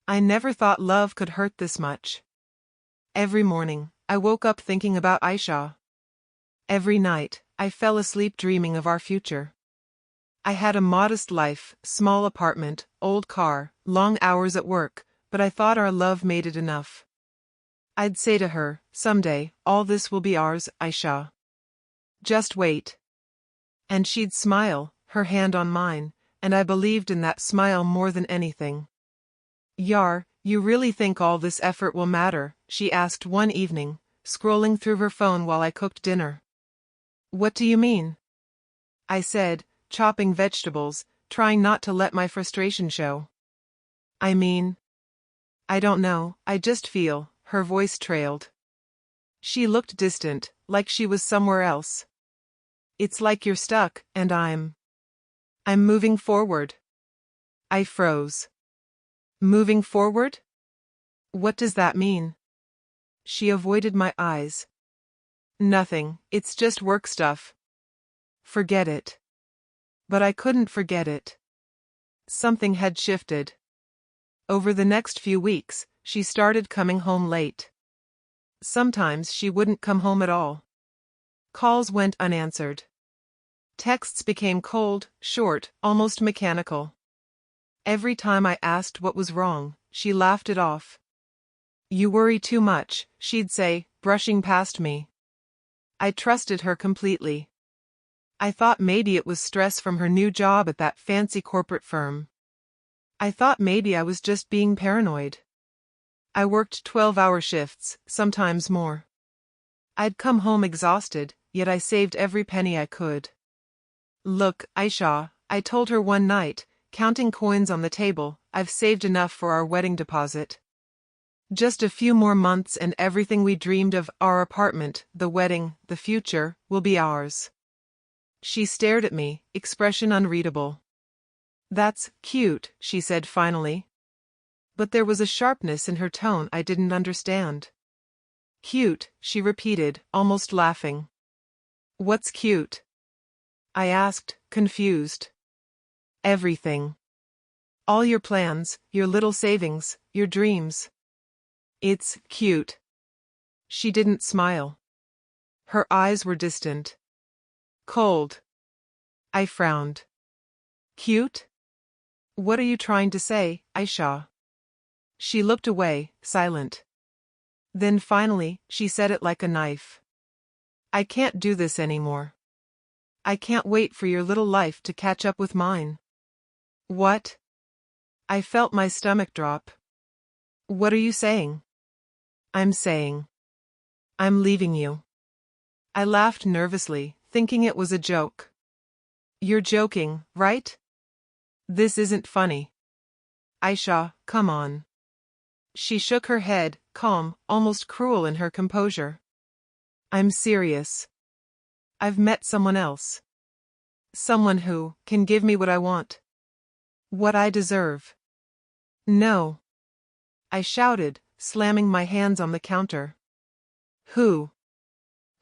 I never thought love could hurt this much. Every morning, I woke up thinking about Aisha. Every night, I fell asleep dreaming of our future. I had a modest life, small apartment, old car, long hours at work, but I thought our love made it enough. I'd say to her, someday, all this will be ours, Aisha. Just wait. And she'd smile, her hand on mine, and I believed in that smile more than anything. Yar, you really think all this effort will matter? She asked one evening, scrolling through her phone while I cooked dinner. What do you mean? I said, chopping vegetables, trying not to let my frustration show. I mean, I don't know, I just feel, her voice trailed. She looked distant, like she was somewhere else. It's like you're stuck, and I'm moving forward. I froze. Moving forward? What does that mean? She avoided my eyes. Nothing, it's just work stuff. Forget it. But I couldn't forget it. Something had shifted. Over the next few weeks, she started coming home late. Sometimes she wouldn't come home at all. Calls went unanswered. Texts became cold, short, almost mechanical. Every time I asked what was wrong, she laughed it off. You worry too much, she'd say, brushing past me. I trusted her completely. I thought maybe it was stress from her new job at that fancy corporate firm. I thought maybe I was just being paranoid. I worked 12-hour shifts, sometimes more. I'd come home exhausted, yet I saved every penny I could. Look, Aisha, I told her one night, counting coins on the table, I've saved enough for our wedding deposit. Just a few more months and everything we dreamed of, our apartment, the wedding, the future, will be ours. She stared at me, expression unreadable. That's cute, she said finally. But there was a sharpness in her tone I didn't understand. Cute, she repeated, almost laughing. What's cute? I asked, confused. Everything. All your plans, your little savings, your dreams. It's cute. She didn't smile. Her eyes were distant. Cold. I frowned. Cute? What are you trying to say, Aisha? She looked away, silent. Then finally, she said it like a knife. I can't do this anymore. I can't wait for your little life to catch up with mine. What? I felt my stomach drop. What are you saying? I'm saying. I'm leaving you. I laughed nervously, thinking it was a joke. You're joking, right? This isn't funny. Aisha, come on. She shook her head, calm, almost cruel in her composure. I'm serious. I've met someone else. Someone who can give me what I want. What I deserve. No. I shouted, slamming my hands on the counter. Who?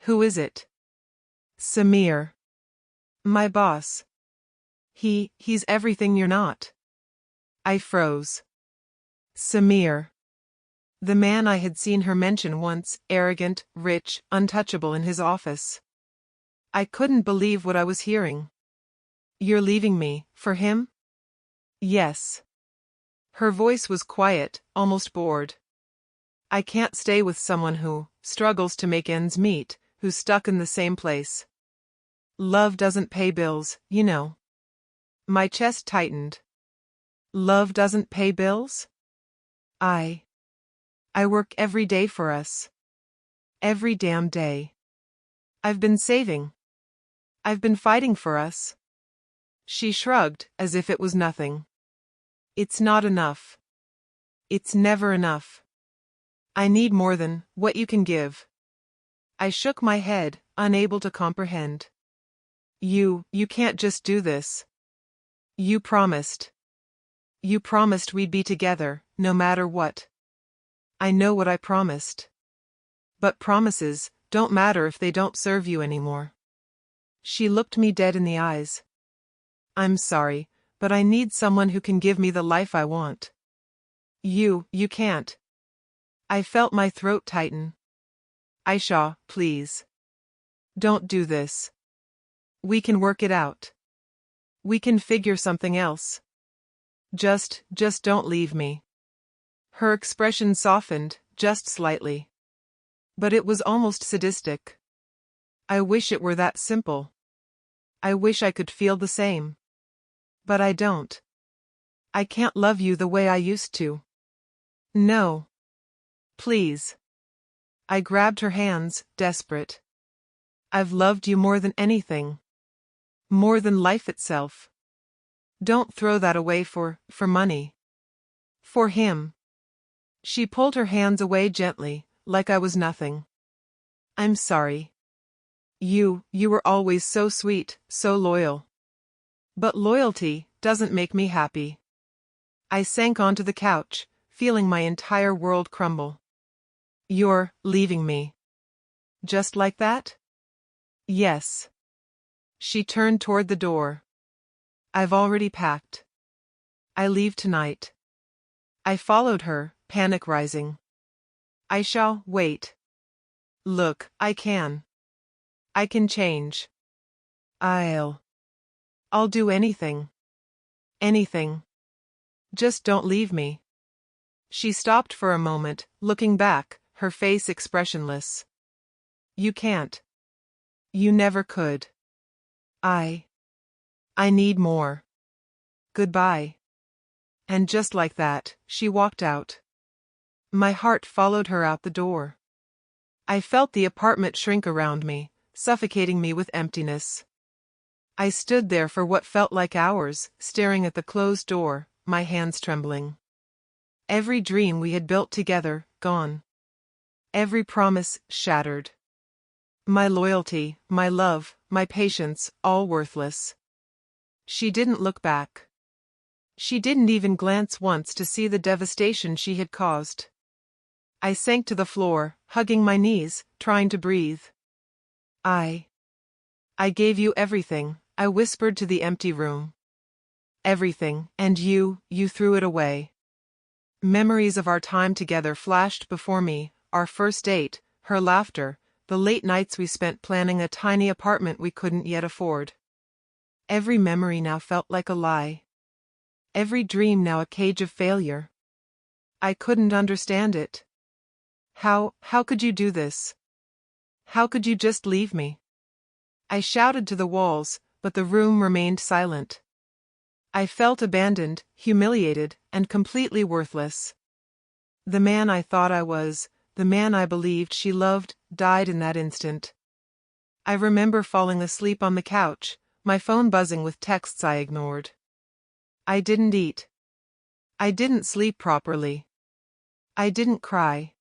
Who is it? Samir. My boss. He's everything you're not. I froze. Samir. The man I had seen her mention once, arrogant, rich, untouchable in his office. I couldn't believe what I was hearing. You're leaving me, for him? Yes. Her voice was quiet, almost bored. I can't stay with someone who struggles to make ends meet, who's stuck in the same place. Love doesn't pay bills, you know. My chest tightened. Love doesn't pay bills? I work every day for us. Every damn day. I've been saving. I've been fighting for us. She shrugged, as if it was nothing. It's not enough. It's never enough. I need more than what you can give. I shook my head, unable to comprehend. You can't just do this. You promised. You promised we'd be together, no matter what. I know what I promised. But promises don't matter if they don't serve you anymore. She looked me dead in the eyes. I'm sorry, but I need someone who can give me the life I want. You can't. I felt my throat tighten. Aisha, please. Don't do this. We can work it out. We can figure something else. Just don't leave me. Her expression softened, just slightly. But it was almost sadistic. I wish it were that simple. I wish I could feel the same. But I don't. I can't love you the way I used to. No. Please. I grabbed her hands, desperate. I've loved you more than anything. More than life itself. Don't throw that away for money. For him. She pulled her hands away gently, like I was nothing. I'm sorry. You were always so sweet, so loyal. But loyalty doesn't make me happy. I sank onto the couch, feeling my entire world crumble. You're leaving me. Just like that? Yes. She turned toward the door. I've already packed. I leave tonight. I followed her, panic rising. I shall wait. Look, I can change. I'll do anything. Anything. Just don't leave me. She stopped for a moment, looking back, her face expressionless. You can't. You never could. I need more. Goodbye. And just like that, she walked out. My heart followed her out the door. I felt the apartment shrink around me, suffocating me with emptiness. I stood there for what felt like hours, staring at the closed door, my hands trembling. Every dream we had built together, gone. Every promise, shattered. My loyalty, my love, my patience, all worthless. She didn't look back. She didn't even glance once to see the devastation she had caused. I sank to the floor, hugging my knees, trying to breathe. I gave you everything, I whispered to the empty room. Everything, and you threw it away. Memories of our time together flashed before me, our first date, her laughter, the late nights we spent planning a tiny apartment we couldn't yet afford. Every memory now felt like a lie. Every dream now a cage of failure. I couldn't understand it. How could you do this? How could you just leave me? I shouted to the walls, but the room remained silent. I felt abandoned, humiliated, and completely worthless. The man I thought I was, the man I believed she loved, died in that instant. I remember falling asleep on the couch, my phone buzzing with texts I ignored. I didn't eat. I didn't sleep properly. I didn't cry.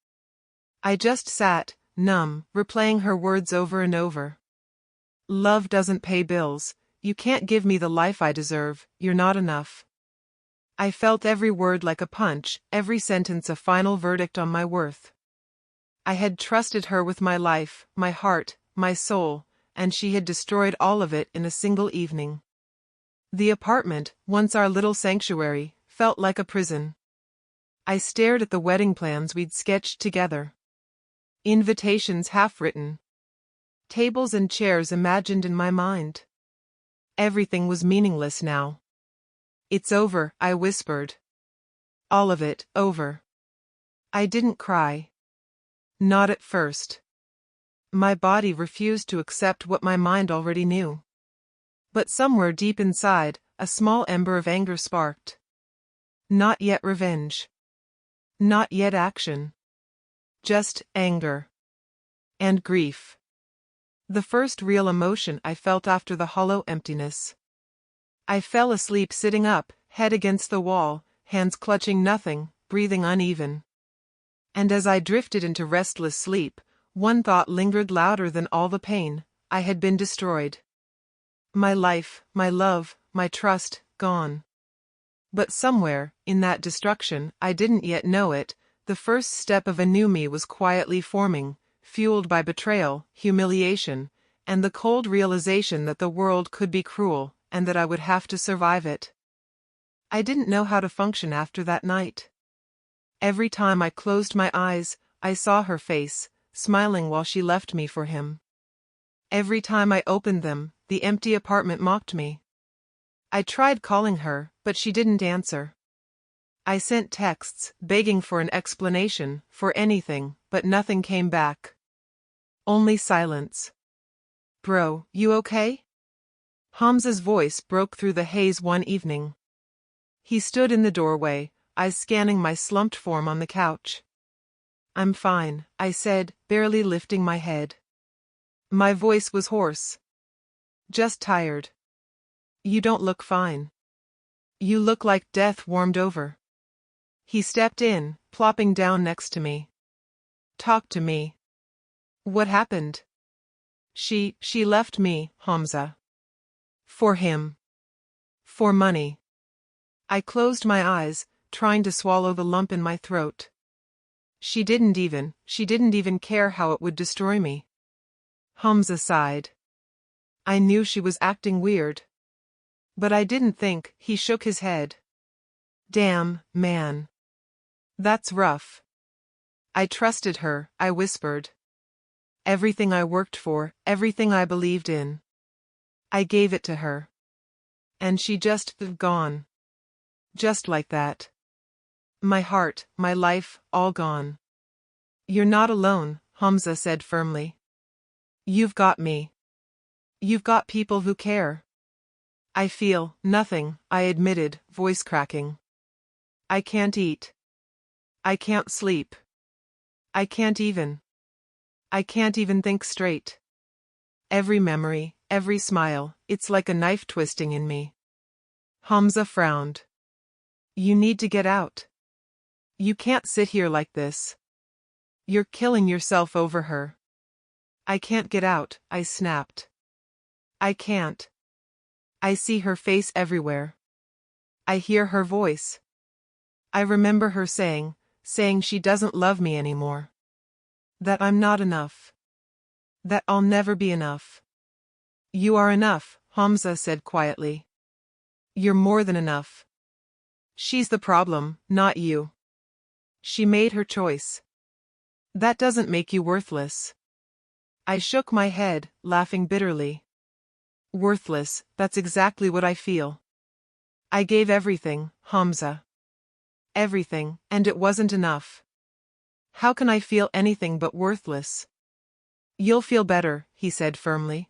I just sat, numb, replaying her words over and over. Love doesn't pay bills. You can't give me the life I deserve, you're not enough. I felt every word like a punch, every sentence a final verdict on my worth. I had trusted her with my life, my heart, my soul, and she had destroyed all of it in a single evening. The apartment, once our little sanctuary, felt like a prison. I stared at the wedding plans we'd sketched together. Invitations half-written. Tables and chairs imagined in my mind. Everything was meaningless now. It's over, I whispered. All of it, over. I didn't cry. Not at first. My body refused to accept what my mind already knew. But somewhere deep inside, a small ember of anger sparked. Not yet revenge. Not yet action. Just anger. And grief. The first real emotion I felt after the hollow emptiness. I fell asleep sitting up, head against the wall, hands clutching nothing, breathing uneven. And as I drifted into restless sleep, one thought lingered louder than all the pain: I had been destroyed. My life, my love, my trust, gone. But somewhere, in that destruction, I didn't yet know it, the first step of a new me was quietly forming, fueled by betrayal, humiliation, and the cold realization that the world could be cruel, and that I would have to survive it. I didn't know how to function after that night. Every time I closed my eyes, I saw her face, smiling while she left me for him. Every time I opened them, the empty apartment mocked me. I tried calling her, but she didn't answer. I sent texts, begging for an explanation, for anything, but nothing came back. Only silence. Bro, you okay? Hamza's voice broke through the haze one evening. He stood in the doorway, eyes scanning my slumped form on the couch. I'm fine, I said, barely lifting my head. My voice was hoarse. Just tired. You don't look fine. You look like death warmed over. He stepped in, plopping down next to me. Talk to me. What happened? She left me, Hamza. For him. For money. I closed my eyes, trying to swallow the lump in my throat. She didn't even care how it would destroy me. Hamza sighed. I knew she was acting weird. But I didn't think. He shook his head. Damn, man. That's rough. I trusted her, I whispered. Everything I worked for, everything I believed in. I gave it to her. And she just gone. Just like that. My heart, my life, all gone. You're not alone, Hamza said firmly. You've got me. You've got people who care. I feel nothing, I admitted, voice cracking. I can't eat. I can't sleep. I can't even think straight. Every memory, every smile, it's like a knife twisting in me. Hamza frowned. You need to get out. You can't sit here like this. You're killing yourself over her. I can't get out, I snapped. I can't. I see her face everywhere. I hear her voice. I remember her saying she doesn't love me anymore. That I'm not enough. That I'll never be enough. You are enough, Hamza said quietly. You're more than enough. She's the problem, not you. She made her choice. That doesn't make you worthless. I shook my head, laughing bitterly. Worthless, that's exactly what I feel. I gave everything, Hamza. Everything, and it wasn't enough. How can I feel anything but worthless? You'll feel better, he said firmly.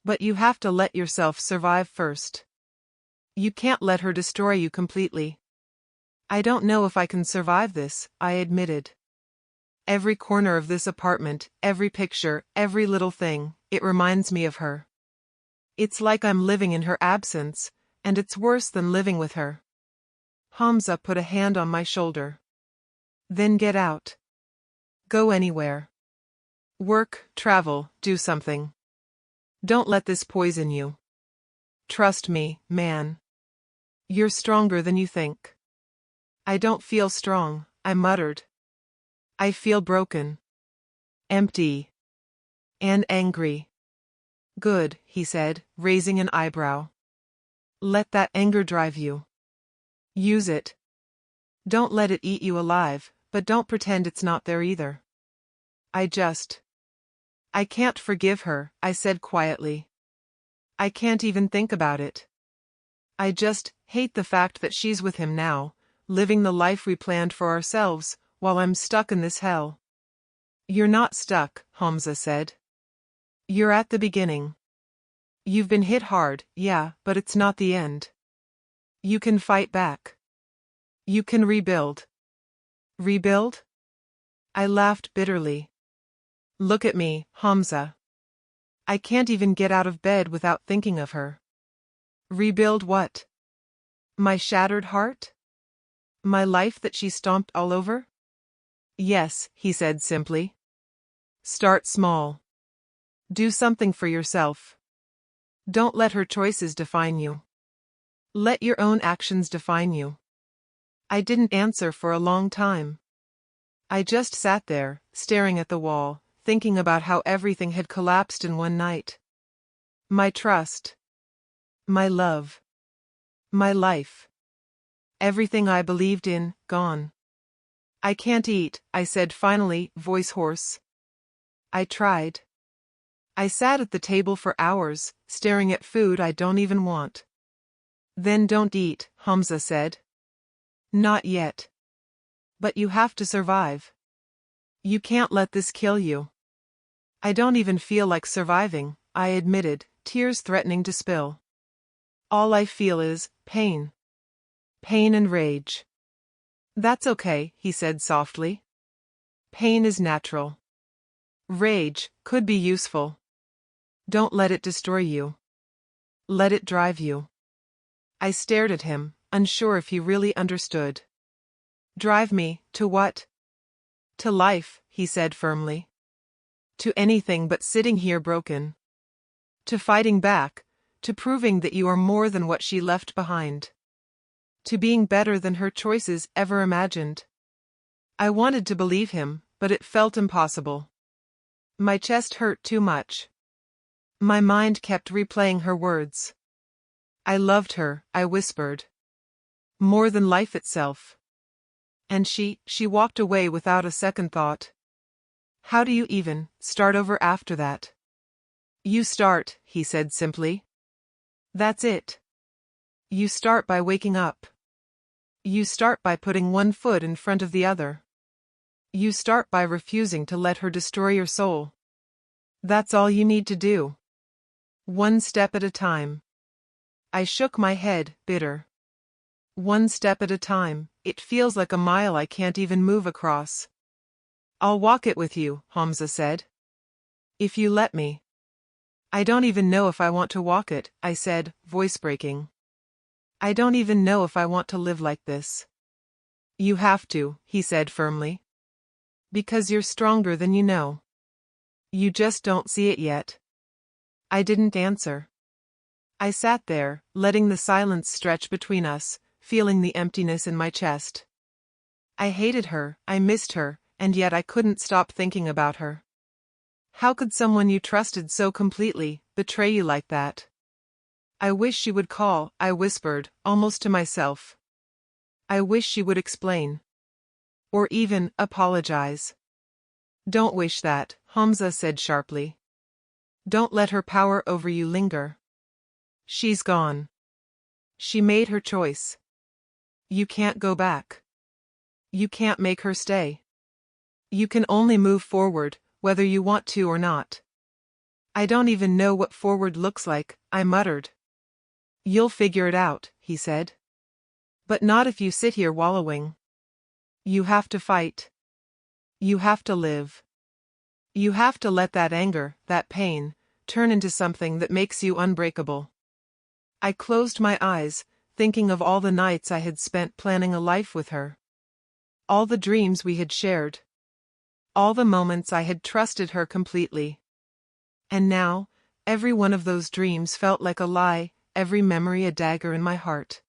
But you have to let yourself survive first. You can't let her destroy you completely. I don't know if I can survive this, I admitted. Every corner of this apartment, every picture, every little thing, it reminds me of her. It's like I'm living in her absence, and it's worse than living with her. Hamza put a hand on my shoulder. Then get out. Go anywhere. Work, travel, do something. Don't let this poison you. Trust me, man. You're stronger than you think. I don't feel strong, I muttered. I feel broken. Empty. And angry. Good, he said, raising an eyebrow. Let that anger drive you. Use it. Don't let it eat you alive, but don't pretend it's not there either. I can't forgive her, I said quietly. I can't even think about it. I just hate the fact that she's with him now, living the life we planned for ourselves, while I'm stuck in this hell. You're not stuck, Hamza said. You're at the beginning. You've been hit hard, yeah, but it's not the end. You can fight back. You can rebuild. Rebuild? I laughed bitterly. Look at me, Hamza. I can't even get out of bed without thinking of her. Rebuild what? My shattered heart? My life that she stomped all over? Yes, he said simply. Start small. Do something for yourself. Don't let her choices define you. Let your own actions define you. I didn't answer for a long time. I just sat there, staring at the wall, thinking about how everything had collapsed in one night. My trust. My love. My life. Everything I believed in, gone. I can't eat, I said finally, voice hoarse. I tried. I sat at the table for hours, staring at food I don't even want. Then don't eat, Hamza said. Not yet. But you have to survive. You can't let this kill you. I don't even feel like surviving, I admitted, tears threatening to spill. All I feel is pain. Pain and rage. That's okay, he said softly. Pain is natural. Rage could be useful. Don't let it destroy you. Let it drive you. I stared at him, unsure if he really understood. Drive me, to what? To life, he said firmly. To anything but sitting here broken. To fighting back, to proving that you are more than what she left behind. To being better than her choices ever imagined. I wanted to believe him, but it felt impossible. My chest hurt too much. My mind kept replaying her words. I loved her, I whispered. More than life itself. And she walked away without a second thought. How do you even start over after that? You start, he said simply. That's it. You start by waking up. You start by putting one foot in front of the other. You start by refusing to let her destroy your soul. That's all you need to do. One step at a time. I shook my head, bitter. One step at a time, it feels like a mile I can't even move across. I'll walk it with you, Hamza said. If you let me. I don't even know if I want to walk it, I said, voice breaking. I don't even know if I want to live like this. You have to, he said firmly. Because you're stronger than you know. You just don't see it yet. I didn't answer. I sat there, letting the silence stretch between us, feeling the emptiness in my chest. I hated her, I missed her, and yet I couldn't stop thinking about her. How could someone you trusted so completely betray you like that? I wish she would call, I whispered, almost to myself. I wish she would explain. Or even apologize. Don't wish that, Hamza said sharply. Don't let her power over you linger. She's gone. She made her choice. You can't go back. You can't make her stay. You can only move forward, whether you want to or not. I don't even know what forward looks like, I muttered. You'll figure it out, he said. But not if you sit here wallowing. You have to fight. You have to live. You have to let that anger, that pain, turn into something that makes you unbreakable. I closed my eyes, thinking of all the nights I had spent planning a life with her. All the dreams we had shared. All the moments I had trusted her completely. And now, every one of those dreams felt like a lie, every memory a dagger in my heart.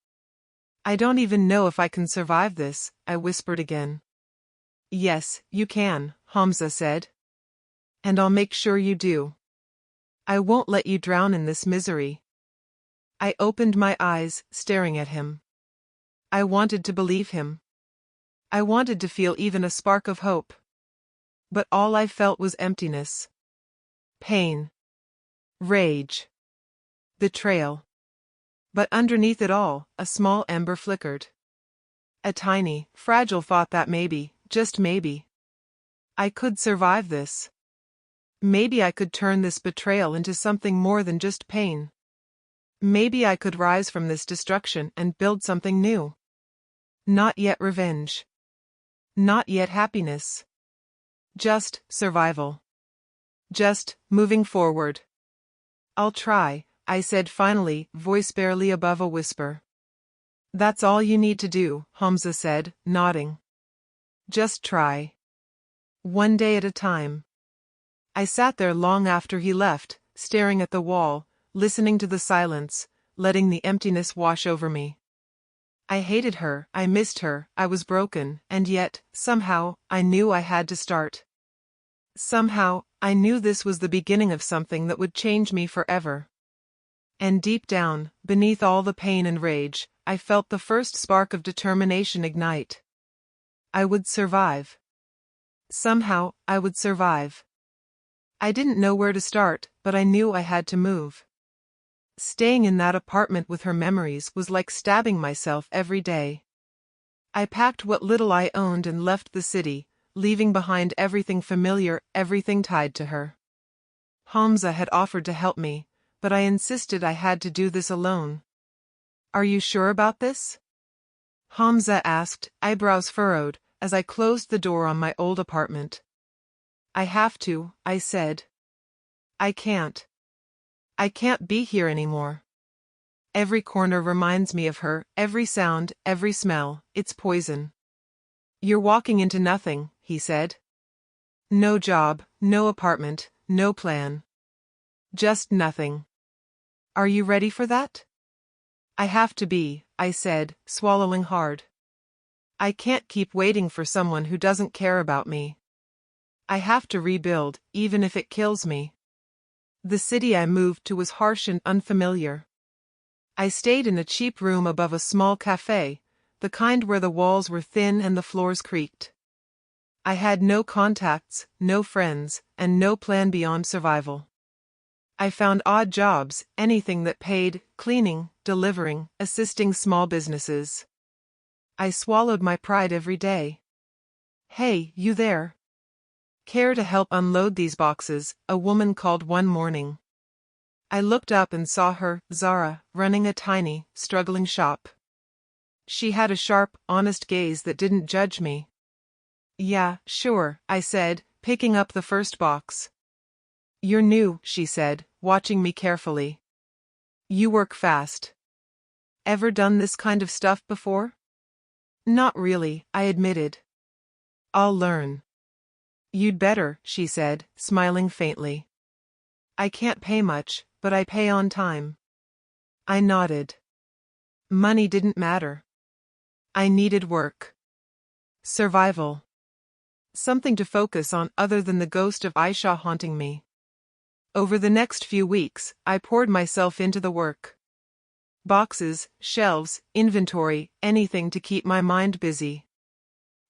I don't even know if I can survive this, I whispered again. Yes, you can, Hamza said. And I'll make sure you do. I won't let you drown in this misery. I opened my eyes, staring at him. I wanted to believe him. I wanted to feel even a spark of hope. But all I felt was emptiness. Pain. Rage. Betrayal. But underneath it all, a small ember flickered. A tiny, fragile thought that maybe, just maybe, I could survive this. Maybe I could turn this betrayal into something more than just pain. Maybe I could rise from this destruction and build something new. Not yet revenge. Not yet happiness. Just survival. Just moving forward. I'll try, I said finally, voice barely above a whisper. That's all you need to do, Hamza said, nodding. Just try. One day at a time. I sat there long after he left, staring at the wall, listening to the silence, letting the emptiness wash over me. I hated her, I missed her, I was broken, and yet, somehow, I knew I had to start. Somehow, I knew this was the beginning of something that would change me forever. And deep down, beneath all the pain and rage, I felt the first spark of determination ignite. I would survive. Somehow, I would survive. I didn't know where to start, but I knew I had to move. Staying in that apartment with her memories was like stabbing myself every day. I packed what little I owned and left the city, leaving behind everything familiar, everything tied to her. Hamza had offered to help me, but I insisted I had to do this alone. Are you sure about this? Hamza asked, eyebrows furrowed, as I closed the door on my old apartment. I have to, I said. I can't. I can't be here anymore. Every corner reminds me of her, every sound, every smell, it's poison. You're walking into nothing, he said. No job, no apartment, no plan. Just nothing. Are you ready for that? I have to be, I said, swallowing hard. I can't keep waiting for someone who doesn't care about me. I have to rebuild, even if it kills me. The city I moved to was harsh and unfamiliar. I stayed in a cheap room above a small cafe, the kind where the walls were thin and the floors creaked. I had no contacts, no friends, and no plan beyond survival. I found odd jobs, anything that paid, cleaning, delivering, assisting small businesses. I swallowed my pride every day. Hey, you there? Care to help unload these boxes? A woman called one morning. I looked up and saw her, Zara, running a tiny, struggling shop. She had a sharp, honest gaze that didn't judge me. Yeah, sure, I said, picking up the first box. You're new, she said, watching me carefully. You work fast. Ever done this kind of stuff before? Not really, I admitted. I'll learn. You'd better, she said, smiling faintly. I can't pay much, but I pay on time. I nodded. Money didn't matter. I needed work. Survival. Something to focus on other than the ghost of Aisha haunting me. Over the next few weeks, I poured myself into the work. Boxes, shelves, inventory, anything to keep my mind busy.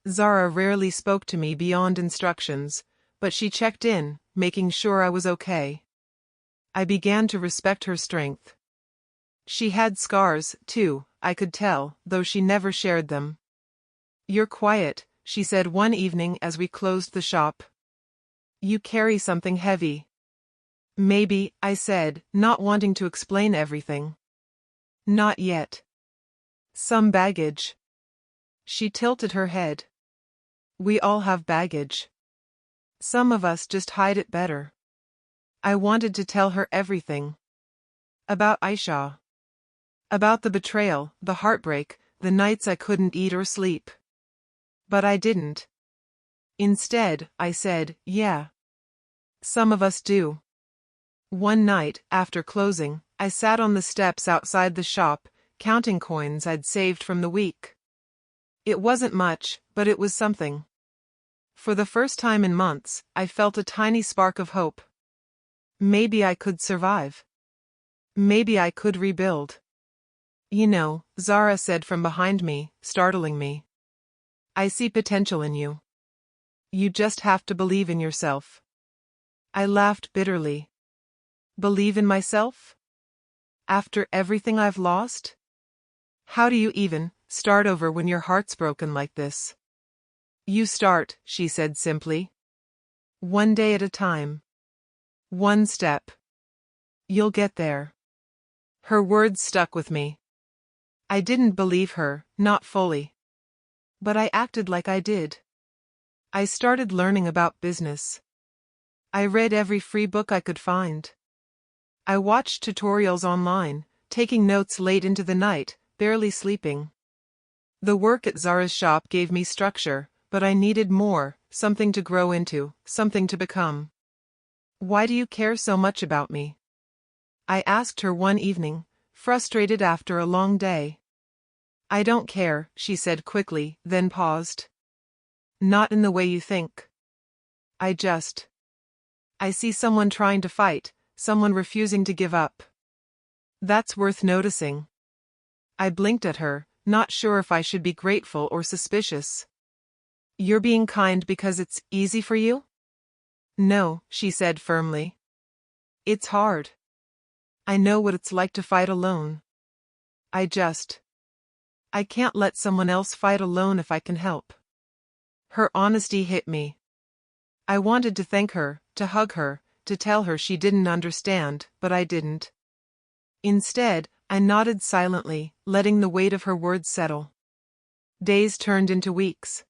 Zara rarely spoke to me beyond instructions, but she checked in, making sure I was okay. I began to respect her strength. She had scars, too, I could tell, though she never shared them. You're quiet, she said one evening as we closed the shop. You carry something heavy. Maybe, I said, not wanting to explain everything. Not yet. Some baggage. She tilted her head. We all have baggage. Some of us just hide it better. I wanted to tell her everything. About Aisha. About the betrayal, the heartbreak, the nights I couldn't eat or sleep. But I didn't. Instead, I said, yeah. Some of us do. One night, after closing, I sat on the steps outside the shop, counting coins I'd saved from the week. It wasn't much, but it was something. For the first time in months, I felt a tiny spark of hope. Maybe I could survive. Maybe I could rebuild. You know, Zara said from behind me, startling me. I see potential in you. You just have to believe in yourself. I laughed bitterly. Believe in myself? After everything I've lost? How do you even start over when your heart's broken like this? You start, she said simply. One day at a time. One step. You'll get there. Her words stuck with me. I didn't believe her, not fully. But I acted like I did. I started learning about business. I read every free book I could find. I watched tutorials online, taking notes late into the night, barely sleeping. The work at Zara's shop gave me structure, but I needed more, something to grow into, something to become. Why do you care so much about me? I asked her one evening, frustrated after a long day. I don't care, she said quickly, then paused. Not in the way you think. I see someone trying to fight, someone refusing to give up. That's worth noticing. I blinked at her, not sure if I should be grateful or suspicious. You're being kind because it's easy for you? No, she said firmly. It's hard. I know what it's like to fight alone. I can't let someone else fight alone if I can help. Her honesty hit me. I wanted to thank her, to hug her, to tell her she didn't understand, but I didn't. Instead, I nodded silently, letting the weight of her words settle. Days turned into weeks.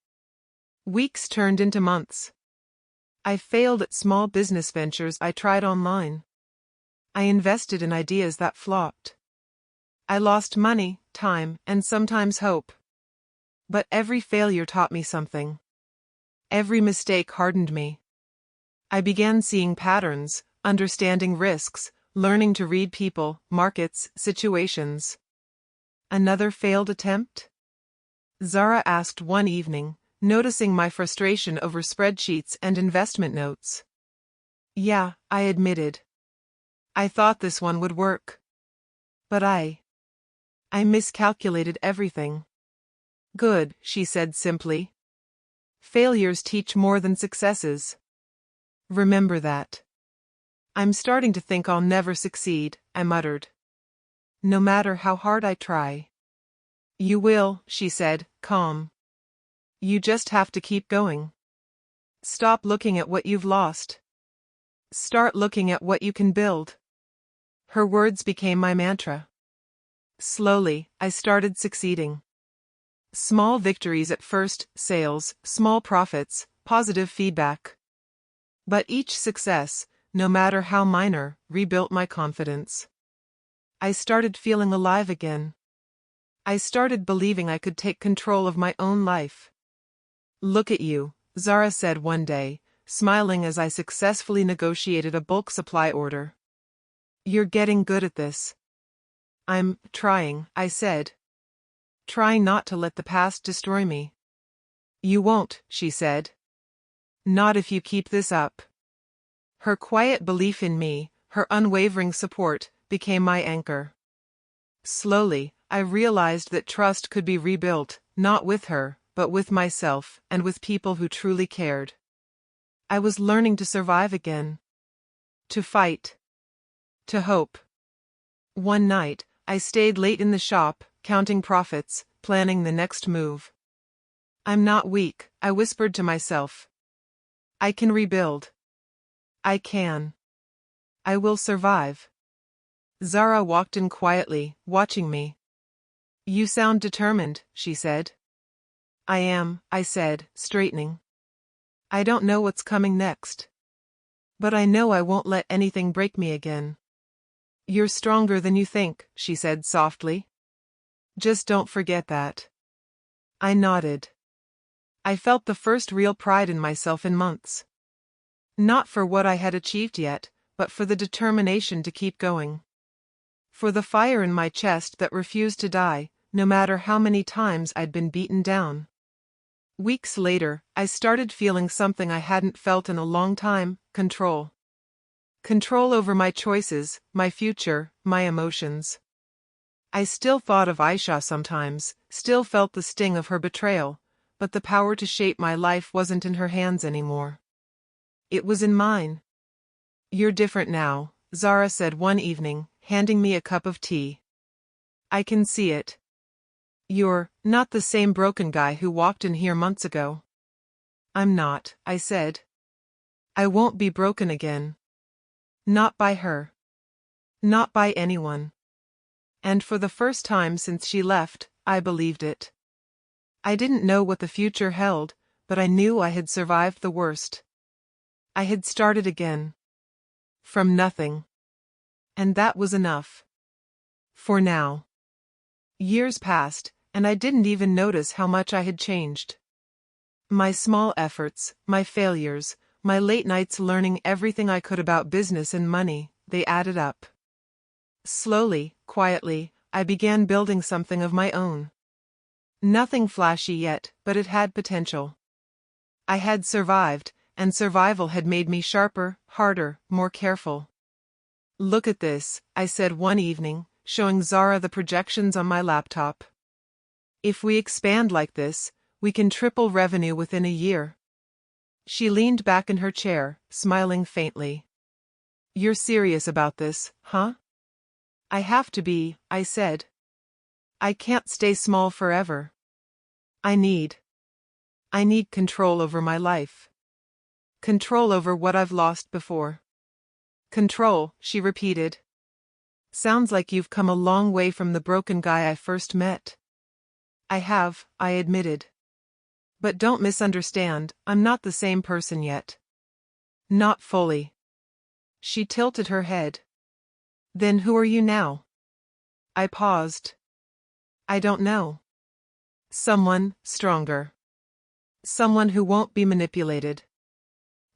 Weeks turned into months. I failed at small business ventures I tried online. I invested in ideas that flopped. I lost money, time, and sometimes hope. But every failure taught me something. Every mistake hardened me. I began seeing patterns, understanding risks, learning to read people, markets, situations. Another failed attempt? Zara asked one evening, noticing my frustration over spreadsheets and investment notes. Yeah, I admitted. I thought this one would work. But I miscalculated everything. Good, she said simply. Failures teach more than successes. Remember that. I'm starting to think I'll never succeed, I muttered. No matter how hard I try. You will, she said, calm. You just have to keep going. Stop looking at what you've lost. Start looking at what you can build. Her words became my mantra. Slowly, I started succeeding. Small victories at first, sales, small profits, positive feedback. But each success, no matter how minor, rebuilt my confidence. I started feeling alive again. I started believing I could take control of my own life. Look at you, Zara said one day, smiling as I successfully negotiated a bulk supply order. You're getting good at this. I'm trying, I said. Trying not to let the past destroy me. You won't, she said. Not if you keep this up. Her quiet belief in me, her unwavering support, became my anchor. Slowly, I realized that trust could be rebuilt, not with her, but with myself, and with people who truly cared. I was learning to survive again. To fight. To hope. One night, I stayed late in the shop, counting profits, planning the next move. I'm not weak, I whispered to myself. I can rebuild. I can. I will survive. Zara walked in quietly, watching me. You sound determined, she said. I am, I said, straightening. I don't know what's coming next. But I know I won't let anything break me again. You're stronger than you think, she said softly. Just don't forget that. I nodded. I felt the first real pride in myself in months. Not for what I had achieved yet, but for the determination to keep going. For the fire in my chest that refused to die, no matter how many times I'd been beaten down. Weeks later, I started feeling something I hadn't felt in a long time: control. Control over my choices, my future, my emotions. I still thought of Aisha sometimes, still felt the sting of her betrayal, but the power to shape my life wasn't in her hands anymore. It was in mine. You're different now, Zara said one evening, handing me a cup of tea. I can see it. You're not the same broken guy who walked in here months ago. I'm not, I said. I won't be broken again. Not by her. Not by anyone. And for the first time since she left, I believed it. I didn't know what the future held, but I knew I had survived the worst. I had started again. From nothing. And that was enough. For now. Years passed, and I didn't even notice how much I had changed. My small efforts, my failures, my late nights learning everything I could about business and money, they added up. Slowly, quietly, I began building something of my own. Nothing flashy yet, but it had potential. I had survived, and survival had made me sharper, harder, more careful. Look at this, I said one evening, showing Zara the projections on my laptop. If we expand like this, We can triple revenue within a year. She leaned back in her chair, smiling faintly. You're serious about this, huh? I have to be, I said. I can't stay small forever. I need control over my life. Control over what I've lost before. Control, she repeated. Sounds like you've come a long way from the broken guy I first met. I have, I admitted. But don't misunderstand, I'm not the same person yet. Not fully. She tilted her head. Then who are you now? I paused. I don't know. Someone stronger. Someone who won't be manipulated.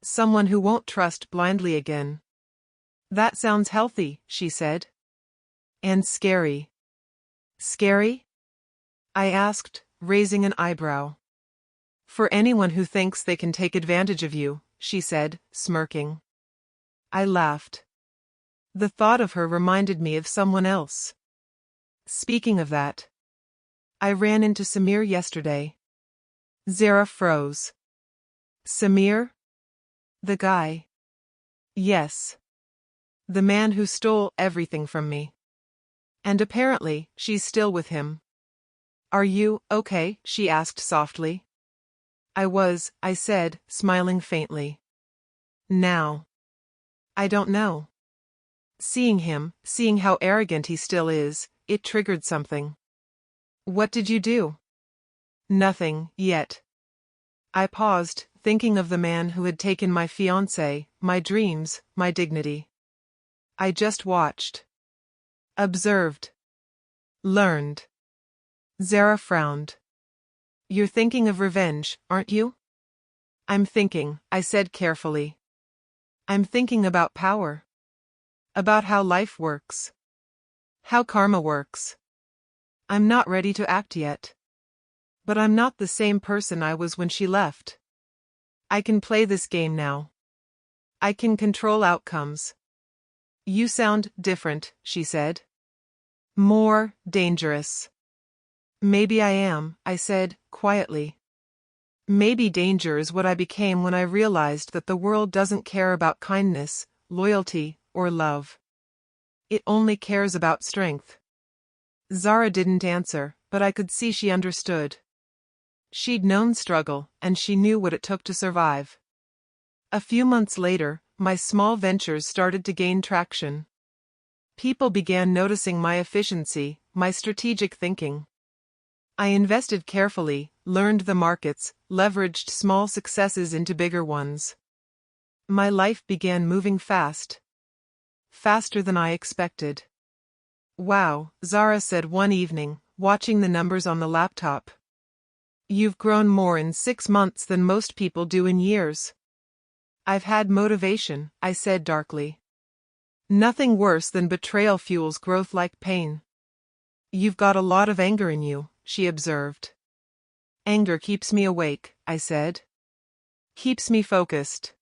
Someone who won't trust blindly again. That sounds healthy, she said. And scary. Scary? I asked, raising an eyebrow. For anyone who thinks they can take advantage of you, she said, smirking. I laughed. The thought of her reminded me of someone else. Speaking of that, I ran into Samir yesterday. Zara froze. Samir? The guy. Yes. The man who stole everything from me. And apparently, she's still with him. Are you okay? She asked softly. I said, smiling faintly. Now. I don't know. Seeing how arrogant he still is, it triggered something. What did you do? Nothing, yet. I paused, thinking of the man who had taken my fiancée, my dreams, my dignity. I just watched. Observed. Learned. Zara frowned. You're thinking of revenge, aren't you? I'm thinking, I said carefully. I'm thinking about power. About how life works. How karma works. I'm not ready to act yet. But I'm not the same person I was when she left. I can play this game now. I can control outcomes. You sound different, she said. More dangerous. Maybe I am, I said, quietly. Maybe danger is what I became when I realized that the world doesn't care about kindness, loyalty, or love. It only cares about strength. Zara didn't answer, but I could see she understood. She'd known struggle, and she knew what it took to survive. A few months later, my small ventures started to gain traction. People began noticing my efficiency, my strategic thinking. I invested carefully, learned the markets, leveraged small successes into bigger ones. My life began moving fast. Faster than I expected. Wow, Zara said one evening, watching the numbers on the laptop. You've grown more in 6 months than most people do in years. I've had motivation, I said darkly. Nothing worse than betrayal fuels growth like pain. You've got a lot of anger in you, she observed. Anger keeps me awake, I said. Keeps me focused.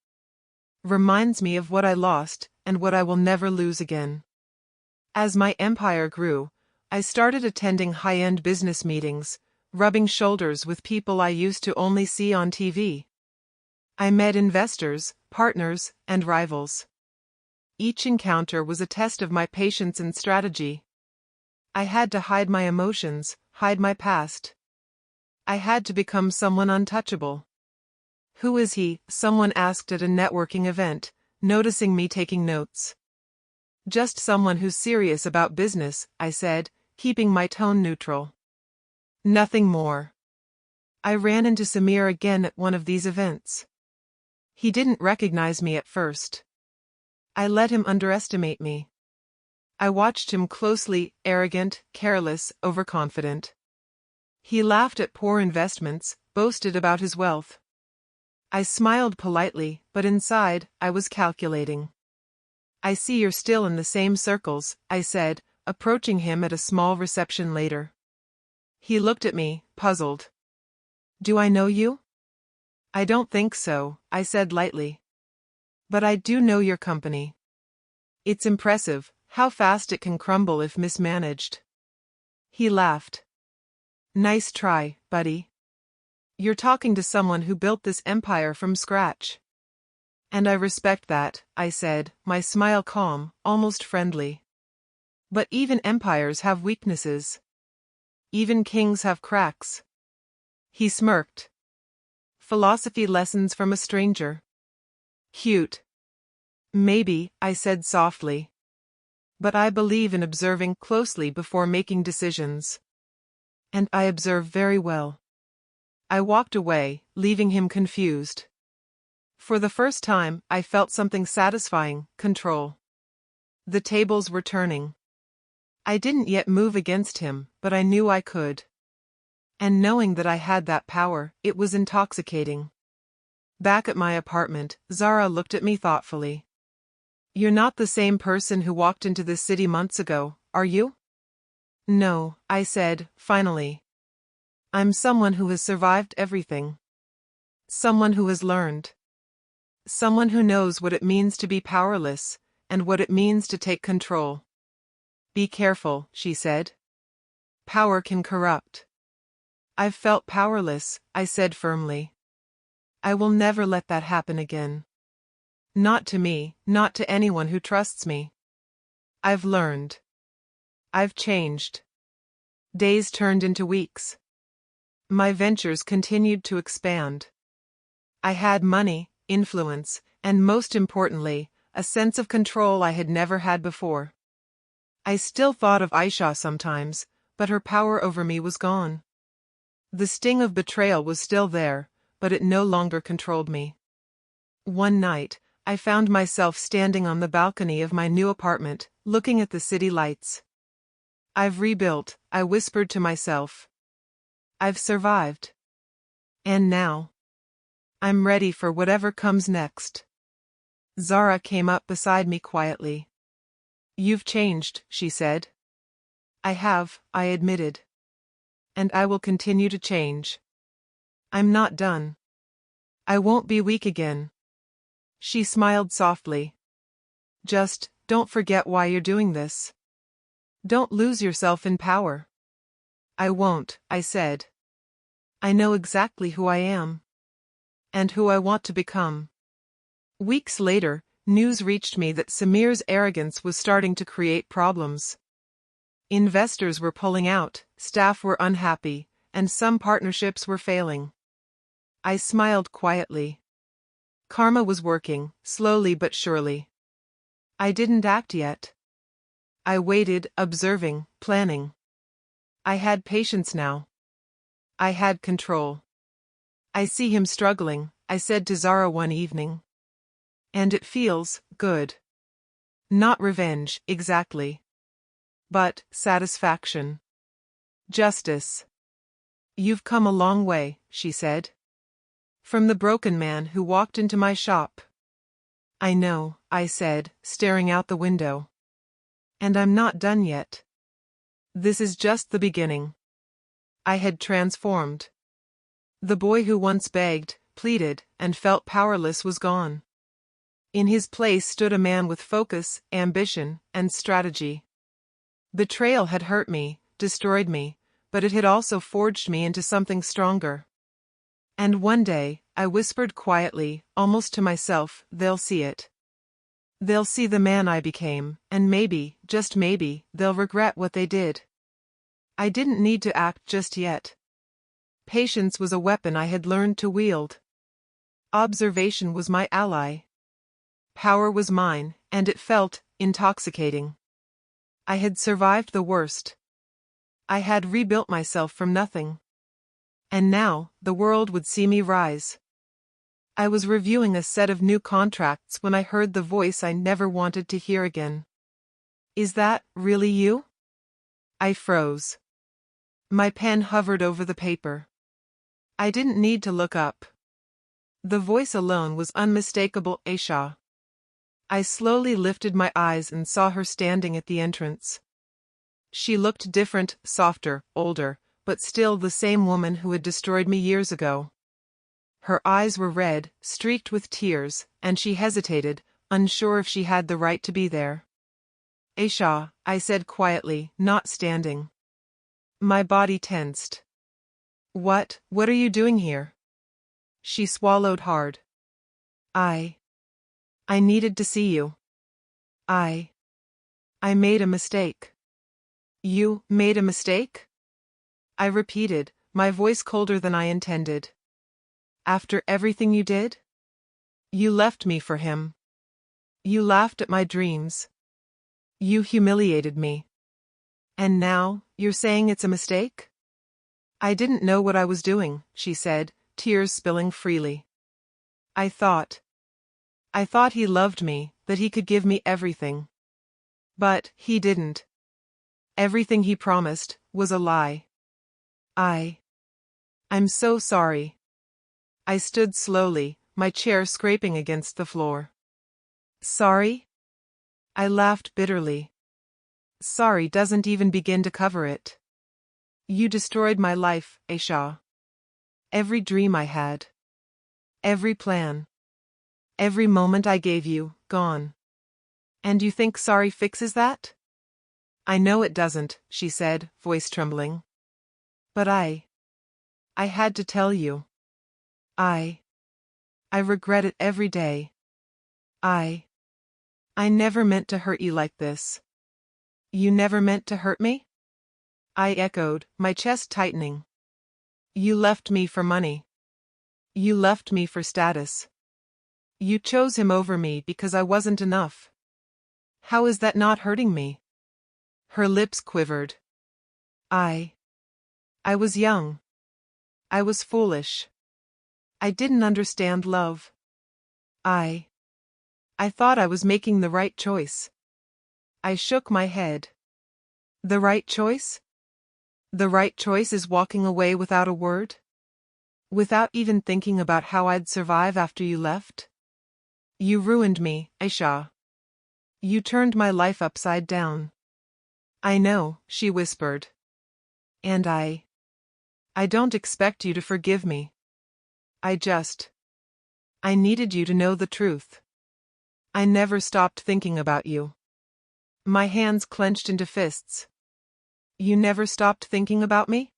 Reminds me of what I lost, and what I will never lose again. As my empire grew, I started attending high-end business meetings, rubbing shoulders with people I used to only see on TV. I met investors, partners, and rivals. Each encounter was a test of my patience and strategy. I had to hide my emotions, hide my past. I had to become someone untouchable. Who is he? Someone asked at a networking event, noticing me taking notes. Just someone who's serious about business, I said, keeping my tone neutral. Nothing more. I ran into Samir again at one of these events. He didn't recognize me at first. I let him underestimate me. I watched him closely, arrogant, careless, overconfident. He laughed at poor investments, boasted about his wealth. I smiled politely, but inside, I was calculating. I see you're still in the same circles, I said, approaching him at a small reception later. He looked at me, puzzled. Do I know you? I don't think so, I said lightly. But I do know your company. It's impressive how fast it can crumble if mismanaged. He laughed. Nice try, buddy. You're talking to someone who built this empire from scratch. And I respect that, I said, my smile calm, almost friendly. But even empires have weaknesses. Even kings have cracks. He smirked. Philosophy lessons from a stranger. Cute. Maybe, I said softly. But I believe in observing closely before making decisions. And I observe very well. I walked away, leaving him confused. For the first time, I felt something satisfying, control. The tables were turning. I didn't yet move against him, but I knew I could. And knowing that I had that power, it was intoxicating. Back at my apartment, Zara looked at me thoughtfully. You're not the same person who walked into this city months ago, are you? No, I said, finally. I'm someone who has survived everything. Someone who has learned. Someone who knows what it means to be powerless, and what it means to take control. Be careful, she said. Power can corrupt. I've felt powerless, I said firmly. I will never let that happen again. Not to me, not to anyone who trusts me. I've learned. I've changed. Days turned into weeks. My ventures continued to expand. I had money, influence, and most importantly, a sense of control I had never had before. I still thought of Aisha sometimes, but her power over me was gone. The sting of betrayal was still there, but it no longer controlled me. One night, I found myself standing on the balcony of my new apartment, looking at the city lights. I've rebuilt, I whispered to myself. I've survived. And now, I'm ready for whatever comes next. Zara came up beside me quietly. You've changed, she said. I have, I admitted. And I will continue to change. I'm not done. I won't be weak again. She smiled softly. Just, don't forget why you're doing this. Don't lose yourself in power. I won't, I said. I know exactly who I am. And who I want to become. Weeks later, news reached me that Samir's arrogance was starting to create problems. Investors were pulling out, staff were unhappy, and some partnerships were failing. I smiled quietly. Karma was working, slowly but surely. I didn't act yet. I waited, observing, planning. I had patience now. I had control. I see him struggling, I said to Zara one evening. And it feels good. Not revenge, exactly. But satisfaction. Justice. You've come a long way, she said. From the broken man who walked into my shop. I know, I said, staring out the window. And I'm not done yet. This is just the beginning. I had transformed. The boy who once begged, pleaded, and felt powerless was gone. In his place stood a man with focus, ambition, and strategy. Betrayal had hurt me, destroyed me, but it had also forged me into something stronger. And one day, I whispered quietly, almost to myself, they'll see it. They'll see the man I became, and maybe, just maybe, they'll regret what they did. I didn't need to act just yet. Patience was a weapon I had learned to wield. Observation was my ally. Power was mine, and it felt intoxicating. I had survived the worst. I had rebuilt myself from nothing. And now, the world would see me rise. I was reviewing a set of new contracts when I heard the voice I never wanted to hear again. Is that really you? I froze. My pen hovered over the paper. I didn't need to look up. The voice alone was unmistakable, Aisha. I slowly lifted my eyes and saw her standing at the entrance. She looked different, softer, older, but still the same woman who had destroyed me years ago. Her eyes were red, streaked with tears, and she hesitated, unsure if she had the right to be there. Aisha, I said quietly, not standing. My body tensed. What are you doing here? She swallowed hard. I needed to see you. I made a mistake. You made a mistake? I repeated, my voice colder than I intended. After everything you did? You left me for him. You laughed at my dreams. You humiliated me. And now, you're saying it's a mistake? I didn't know what I was doing, she said, tears spilling freely. I thought he loved me, that he could give me everything. But he didn't. Everything he promised was a lie. I'm so sorry. I stood slowly, my chair scraping against the floor. Sorry? I laughed bitterly. Sorry doesn't even begin to cover it. You destroyed my life, Aisha. Every dream I had. Every plan. Every moment I gave you, gone. And you think sorry fixes that? I know it doesn't, she said, voice trembling. But I had to tell you. I regret it every day. I never meant to hurt you like this. You never meant to hurt me? I echoed, my chest tightening. You left me for money. You left me for status. You chose him over me because I wasn't enough. How is that not hurting me? Her lips quivered. I was young. I was foolish. I didn't understand love. I thought I was making the right choice. I shook my head. The right choice? The right choice is walking away without a word? Without even thinking about how I'd survive after you left? You ruined me, Aisha. You turned my life upside down. I know, she whispered. And I don't expect you to forgive me. I needed you to know the truth. I never stopped thinking about you. My hands clenched into fists. You never stopped thinking about me?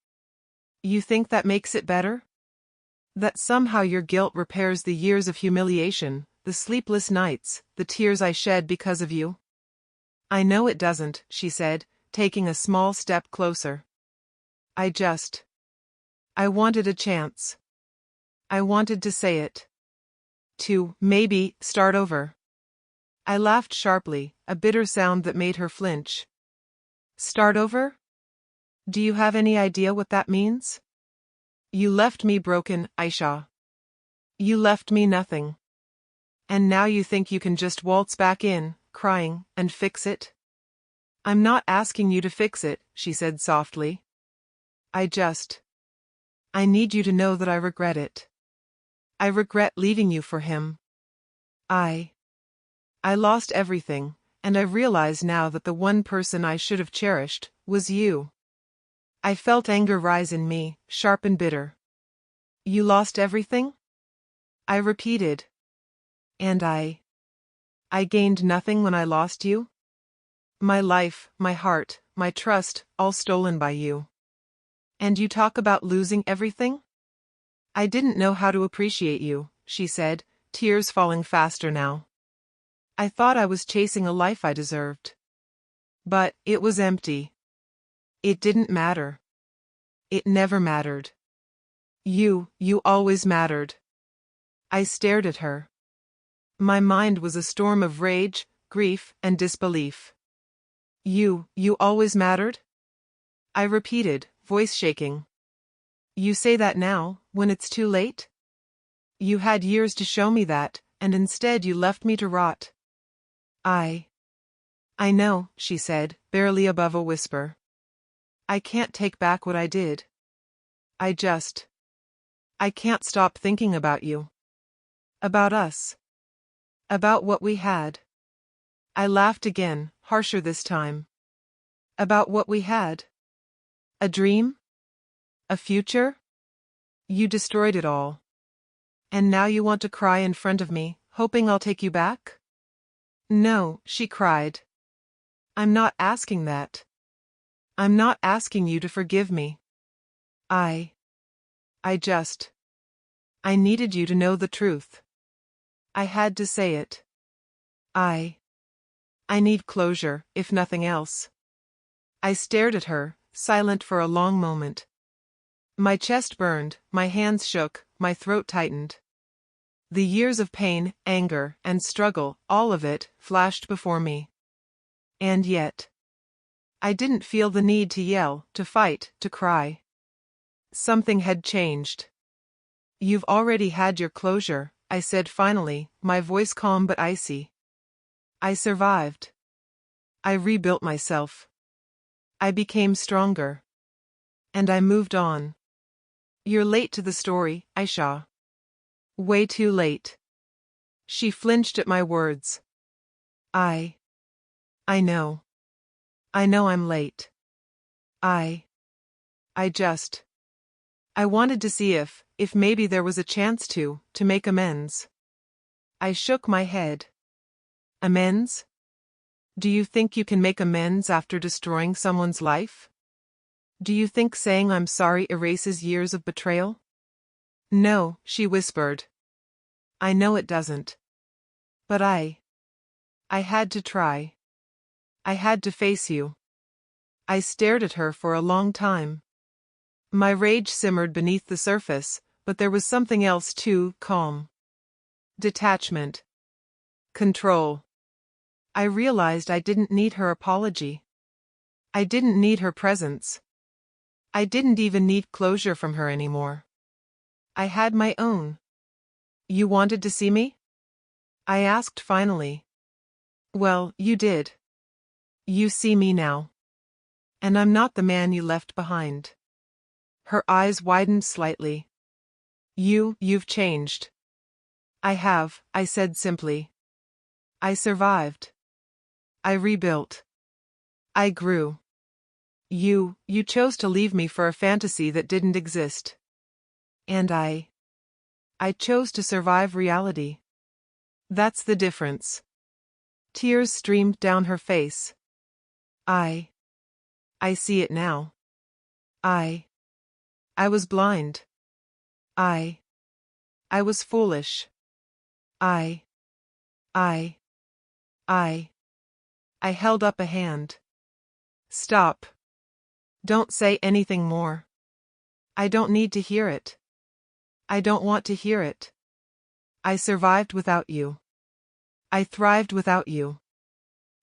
You think that makes it better? That somehow your guilt repairs the years of humiliation, the sleepless nights, the tears I shed because of you? I know it doesn't, she said, taking a small step closer. I wanted a chance. I wanted to say it. To, maybe, start over. I laughed sharply, a bitter sound that made her flinch. Start over? Do you have any idea what that means? You left me broken, Aisha. You left me nothing. And now you think you can just waltz back in, crying, and fix it? I'm not asking you to fix it, she said softly. I need you to know that I regret it. I regret leaving you for him. I lost everything, and I realize now that the one person I should have cherished was you. I felt anger rise in me, sharp and bitter. You lost everything? I repeated. And I gained nothing when I lost you? My life, my heart, my trust, all stolen by you. And you talk about losing everything? I didn't know how to appreciate you, she said, tears falling faster now. I thought I was chasing a life I deserved. But it was empty. It didn't matter. It never mattered. You always mattered. I stared at her. My mind was a storm of rage, grief, and disbelief. You always mattered? I repeated, voice shaking. You say that now, when it's too late? You had years to show me that, and instead you left me to rot. I know, she said, barely above a whisper. I can't take back what I did. I can't stop thinking about you. About us. About what we had. I laughed again, harsher this time. About what we had. A dream? A future? You destroyed it all. And now you want to cry in front of me, hoping I'll take you back? No, she cried. I'm not asking that. I'm not asking you to forgive me. I I needed you to know the truth. I had to say it. I need closure, if nothing else. I stared at her, silent for a long moment. My chest burned, my hands shook, my throat tightened. The years of pain, anger, and struggle, all of it, flashed before me. And yet, I didn't feel the need to yell, to fight, to cry. Something had changed. You've already had your closure, I said finally, my voice calm but icy. I survived. I rebuilt myself. I became stronger. And I moved on. You're late to the story, Aisha. Way too late. She flinched at my words. I know. I know I'm late. I wanted to see if maybe there was a chance to make amends. I shook my head. Amends? Do you think you can make amends after destroying someone's life? Do you think saying I'm sorry erases years of betrayal? No, she whispered. I know it doesn't. But I had to try. I had to face you. I stared at her for a long time. My rage simmered beneath the surface, but there was something else too: calm. Detachment. Control. I realized I didn't need her apology. I didn't need her presence. I didn't even need closure from her anymore. I had my own. You wanted to see me? I asked finally. Well, you did. You see me now. And I'm not the man you left behind. Her eyes widened slightly. You've changed. I have, I said simply. I survived. I rebuilt. I grew. You chose to leave me for a fantasy that didn't exist. And I chose to survive reality. That's the difference. Tears streamed down her face. I see it now. I was blind. I was foolish. I held up a hand. Stop. Don't say anything more. I don't need to hear it. I don't want to hear it. I survived without you. I thrived without you.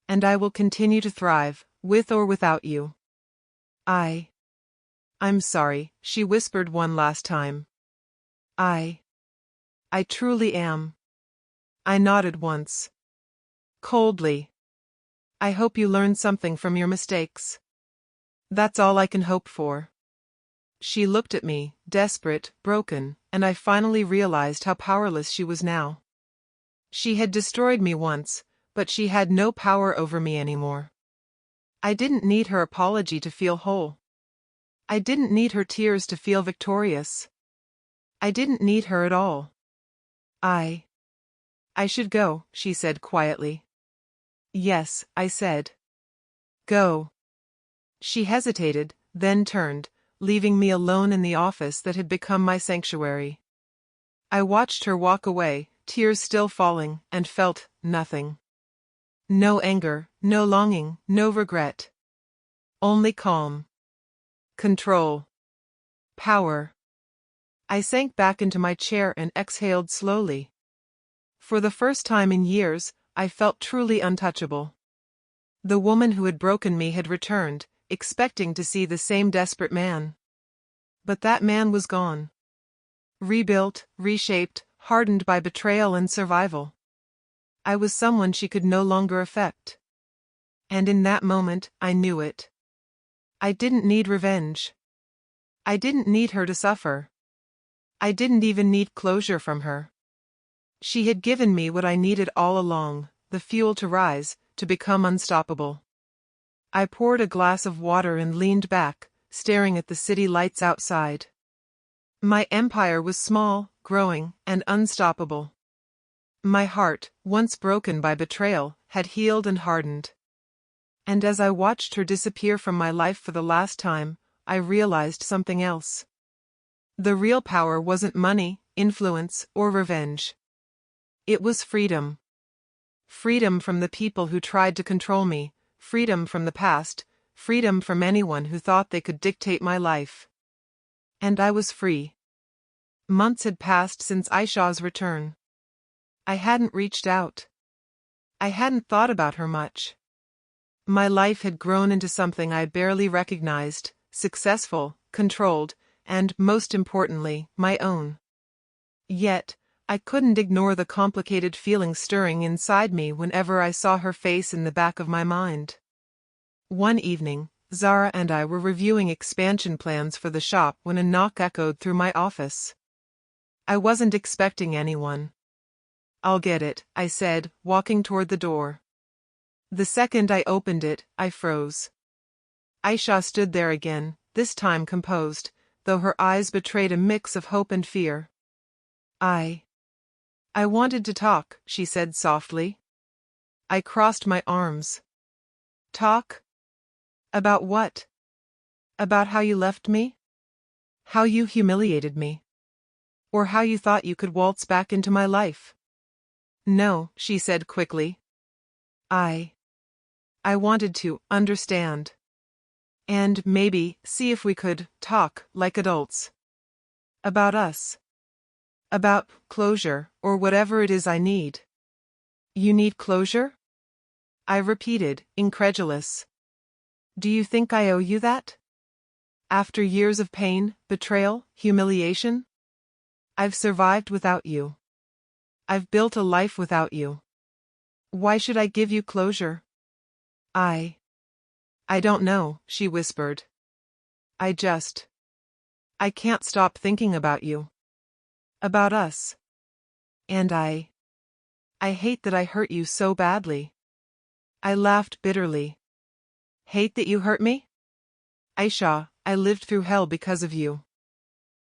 And I will continue to thrive, with or without you. I'm sorry, she whispered one last time. I truly am. I nodded once. Coldly. I hope you learned something from your mistakes. That's all I can hope for. She looked at me, desperate, broken, and I finally realized how powerless she was now. She had destroyed me once, but she had no power over me anymore. I didn't need her apology to feel whole. I didn't need her tears to feel victorious. I didn't need her at all. I should go, she said quietly. Yes, I said. Go. She hesitated, then turned, leaving me alone in the office that had become my sanctuary. I watched her walk away, tears still falling, and felt nothing. No anger, no longing, no regret. Only calm. Control. Power. I sank back into my chair and exhaled slowly. For the first time in years, I felt truly untouchable. The woman who had broken me had returned, expecting to see the same desperate man. But that man was gone. Rebuilt, reshaped, hardened by betrayal and survival. I was someone she could no longer affect. And in that moment, I knew it. I didn't need revenge. I didn't need her to suffer. I didn't even need closure from her. She had given me what I needed all along, the fuel to rise, to become unstoppable. I poured a glass of water and leaned back, staring at the city lights outside. My empire was small, growing, and unstoppable. My heart, once broken by betrayal, had healed and hardened. And as I watched her disappear from my life for the last time, I realized something else. The real power wasn't money, influence, or revenge. It was freedom. Freedom from the people who tried to control me, freedom from the past, freedom from anyone who thought they could dictate my life. And I was free. Months had passed since Aisha's return. I hadn't reached out. I hadn't thought about her much. My life had grown into something I barely recognized, successful, controlled, and, most importantly, my own. Yet, I couldn't ignore the complicated feelings stirring inside me whenever I saw her face in the back of my mind. One evening, Zara and I were reviewing expansion plans for the shop when a knock echoed through my office. I wasn't expecting anyone. "I'll get it," I said, walking toward the door. The second I opened it, I froze. Aisha stood there again, this time composed, though her eyes betrayed a mix of hope and fear. I wanted to talk," she said softly. I crossed my arms. "Talk? About what? About how you left me? How you humiliated me? Or how you thought you could waltz back into my life?" "No," she said quickly. I wanted to understand. And maybe see if we could talk like adults. About us. About closure, or whatever it is I need." "You need closure?" I repeated, incredulous. "Do you think I owe you that? After years of pain, betrayal, humiliation? I've survived without you. I've built a life without you. Why should I give you closure?" I don't know," she whispered. I can't stop thinking about you. About us. And I hate that I hurt you so badly." I laughed bitterly. "Hate that you hurt me? Aisha, I lived through hell because of you.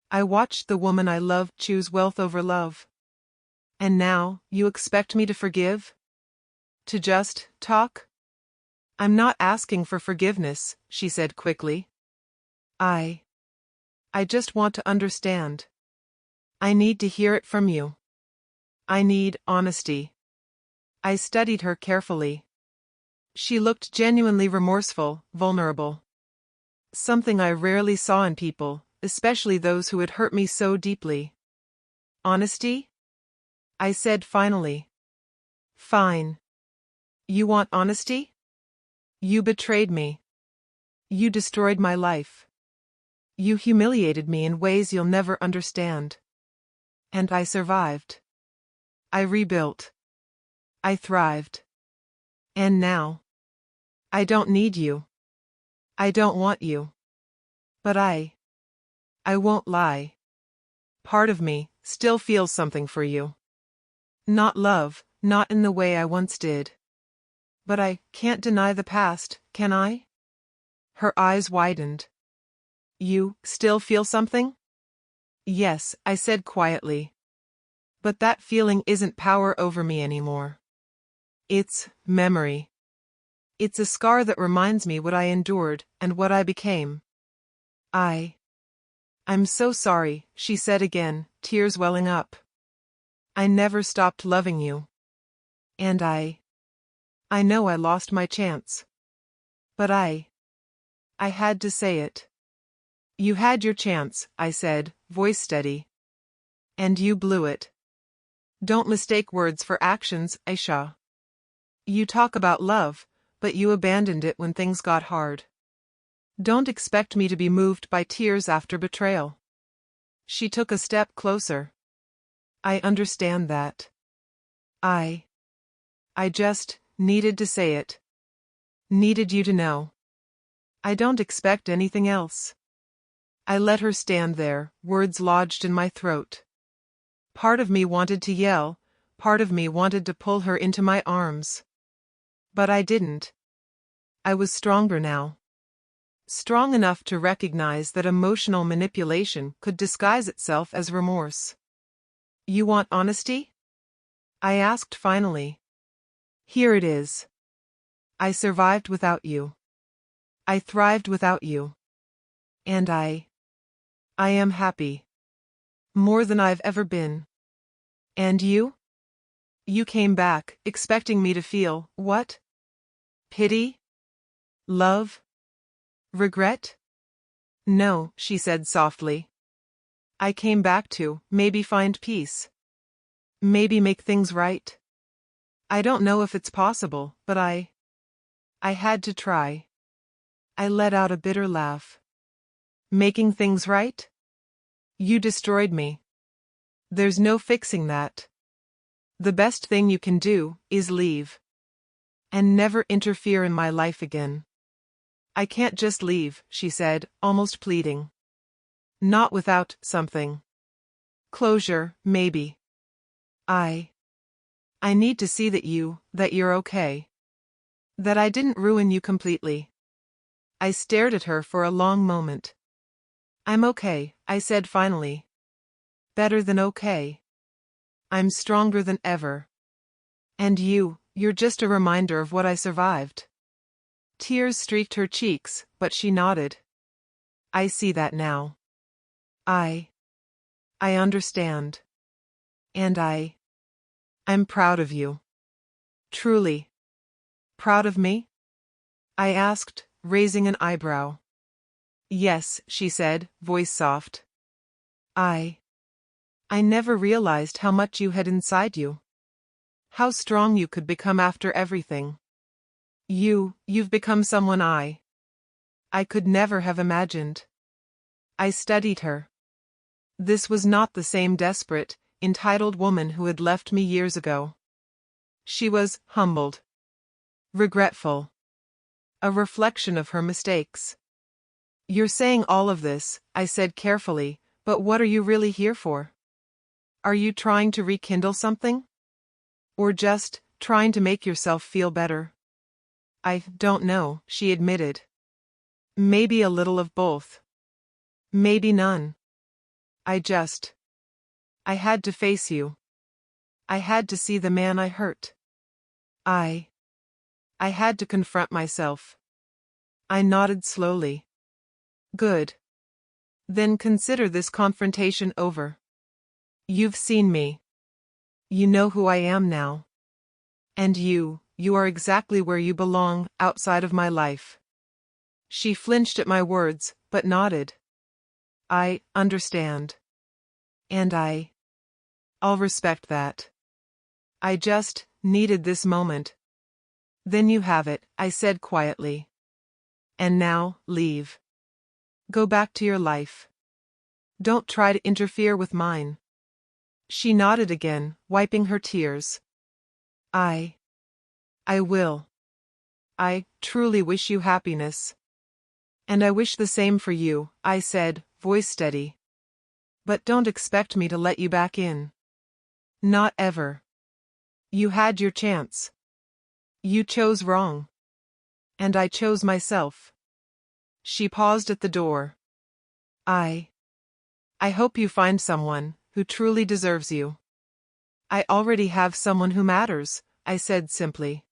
I watched the woman I loved choose wealth over love. And now, you expect me to forgive? To just talk?" "I'm not asking for forgiveness," she said quickly. I just want to understand. I need to hear it from you. I need honesty." I studied her carefully. She looked genuinely remorseful, vulnerable. Something I rarely saw in people, especially those who had hurt me so deeply. "Honesty?" I said finally. "Fine. You want honesty? You betrayed me. You destroyed my life. You humiliated me in ways you'll never understand. And I survived. I rebuilt. I thrived. And now, I don't need you. I don't want you. But I won't lie. Part of me still feels something for you. Not love, not in the way I once did. But I can't deny the past, can I?" Her eyes widened. "You still feel something?" "Yes," I said quietly. "But that feeling isn't power over me anymore. It's memory. It's a scar that reminds me what I endured and what I became." I'm so sorry," she said again, tears welling up. "I never stopped loving you. And I know I lost my chance. But I had to say it." "You had your chance," I said, voice steady. "And you blew it. Don't mistake words for actions, Aisha. You talk about love, but you abandoned it when things got hard. Don't expect me to be moved by tears after betrayal." She took a step closer. "I understand that. I just needed to say it. Needed you to know. I don't expect anything else." I let her stand there, words lodged in my throat. Part of me wanted to yell, part of me wanted to pull her into my arms. But I didn't. I was stronger now. Strong enough to recognize that emotional manipulation could disguise itself as remorse. "You want honesty?" I asked finally. "Here it is. I survived without you. I thrived without you. And I am happy." More than I've ever been. And you? You came back, expecting me to feel, what? Pity? Love? Regret? No, she said softly. I came back to, maybe find peace. Maybe make things right. I don't know if it's possible, but I had to try. I let out a bitter laugh. Making things right? You destroyed me. There's no fixing that. The best thing you can do is leave. And never interfere in my life again. I can't just leave, she said, almost pleading. Not without something. Closure, maybe. I need to see that you're okay. That I didn't ruin you completely. I stared at her for a long moment. I'm okay, I said finally. Better than okay. I'm stronger than ever. And you're just a reminder of what I survived. Tears streaked her cheeks, but she nodded. I see that now. I understand. And I'm proud of you. Truly. Proud of me? I asked, raising an eyebrow. Yes, she said, voice soft. I never realized how much you had inside you. How strong you could become after everything. You've become someone I could never have imagined. I studied her. This was not the same desperate, entitled woman who had left me years ago. She was humbled. Regretful. A reflection of her mistakes. You're saying all of this, I said carefully, but what are you really here for? Are you trying to rekindle something? Or just trying to make yourself feel better? I don't know, she admitted. Maybe a little of both. Maybe none. I had to face you. I had to see the man I hurt. I had to confront myself. I nodded slowly. Good. Then consider this confrontation over. You've seen me. You know who I am now. And you are exactly where you belong, outside of my life. She flinched at my words, but nodded. I understand. And I'll respect that. I just needed this moment. Then you have it, I said quietly. And now, leave. Go back to your life. Don't try to interfere with mine. She nodded again, wiping her tears. I will. I truly wish you happiness. And I wish the same for you, I said, voice steady. But don't expect me to let you back in. Not ever. You had your chance. You chose wrong. And I chose myself. She paused at the door. I hope you find someone who truly deserves you. I already have someone who matters, I said simply.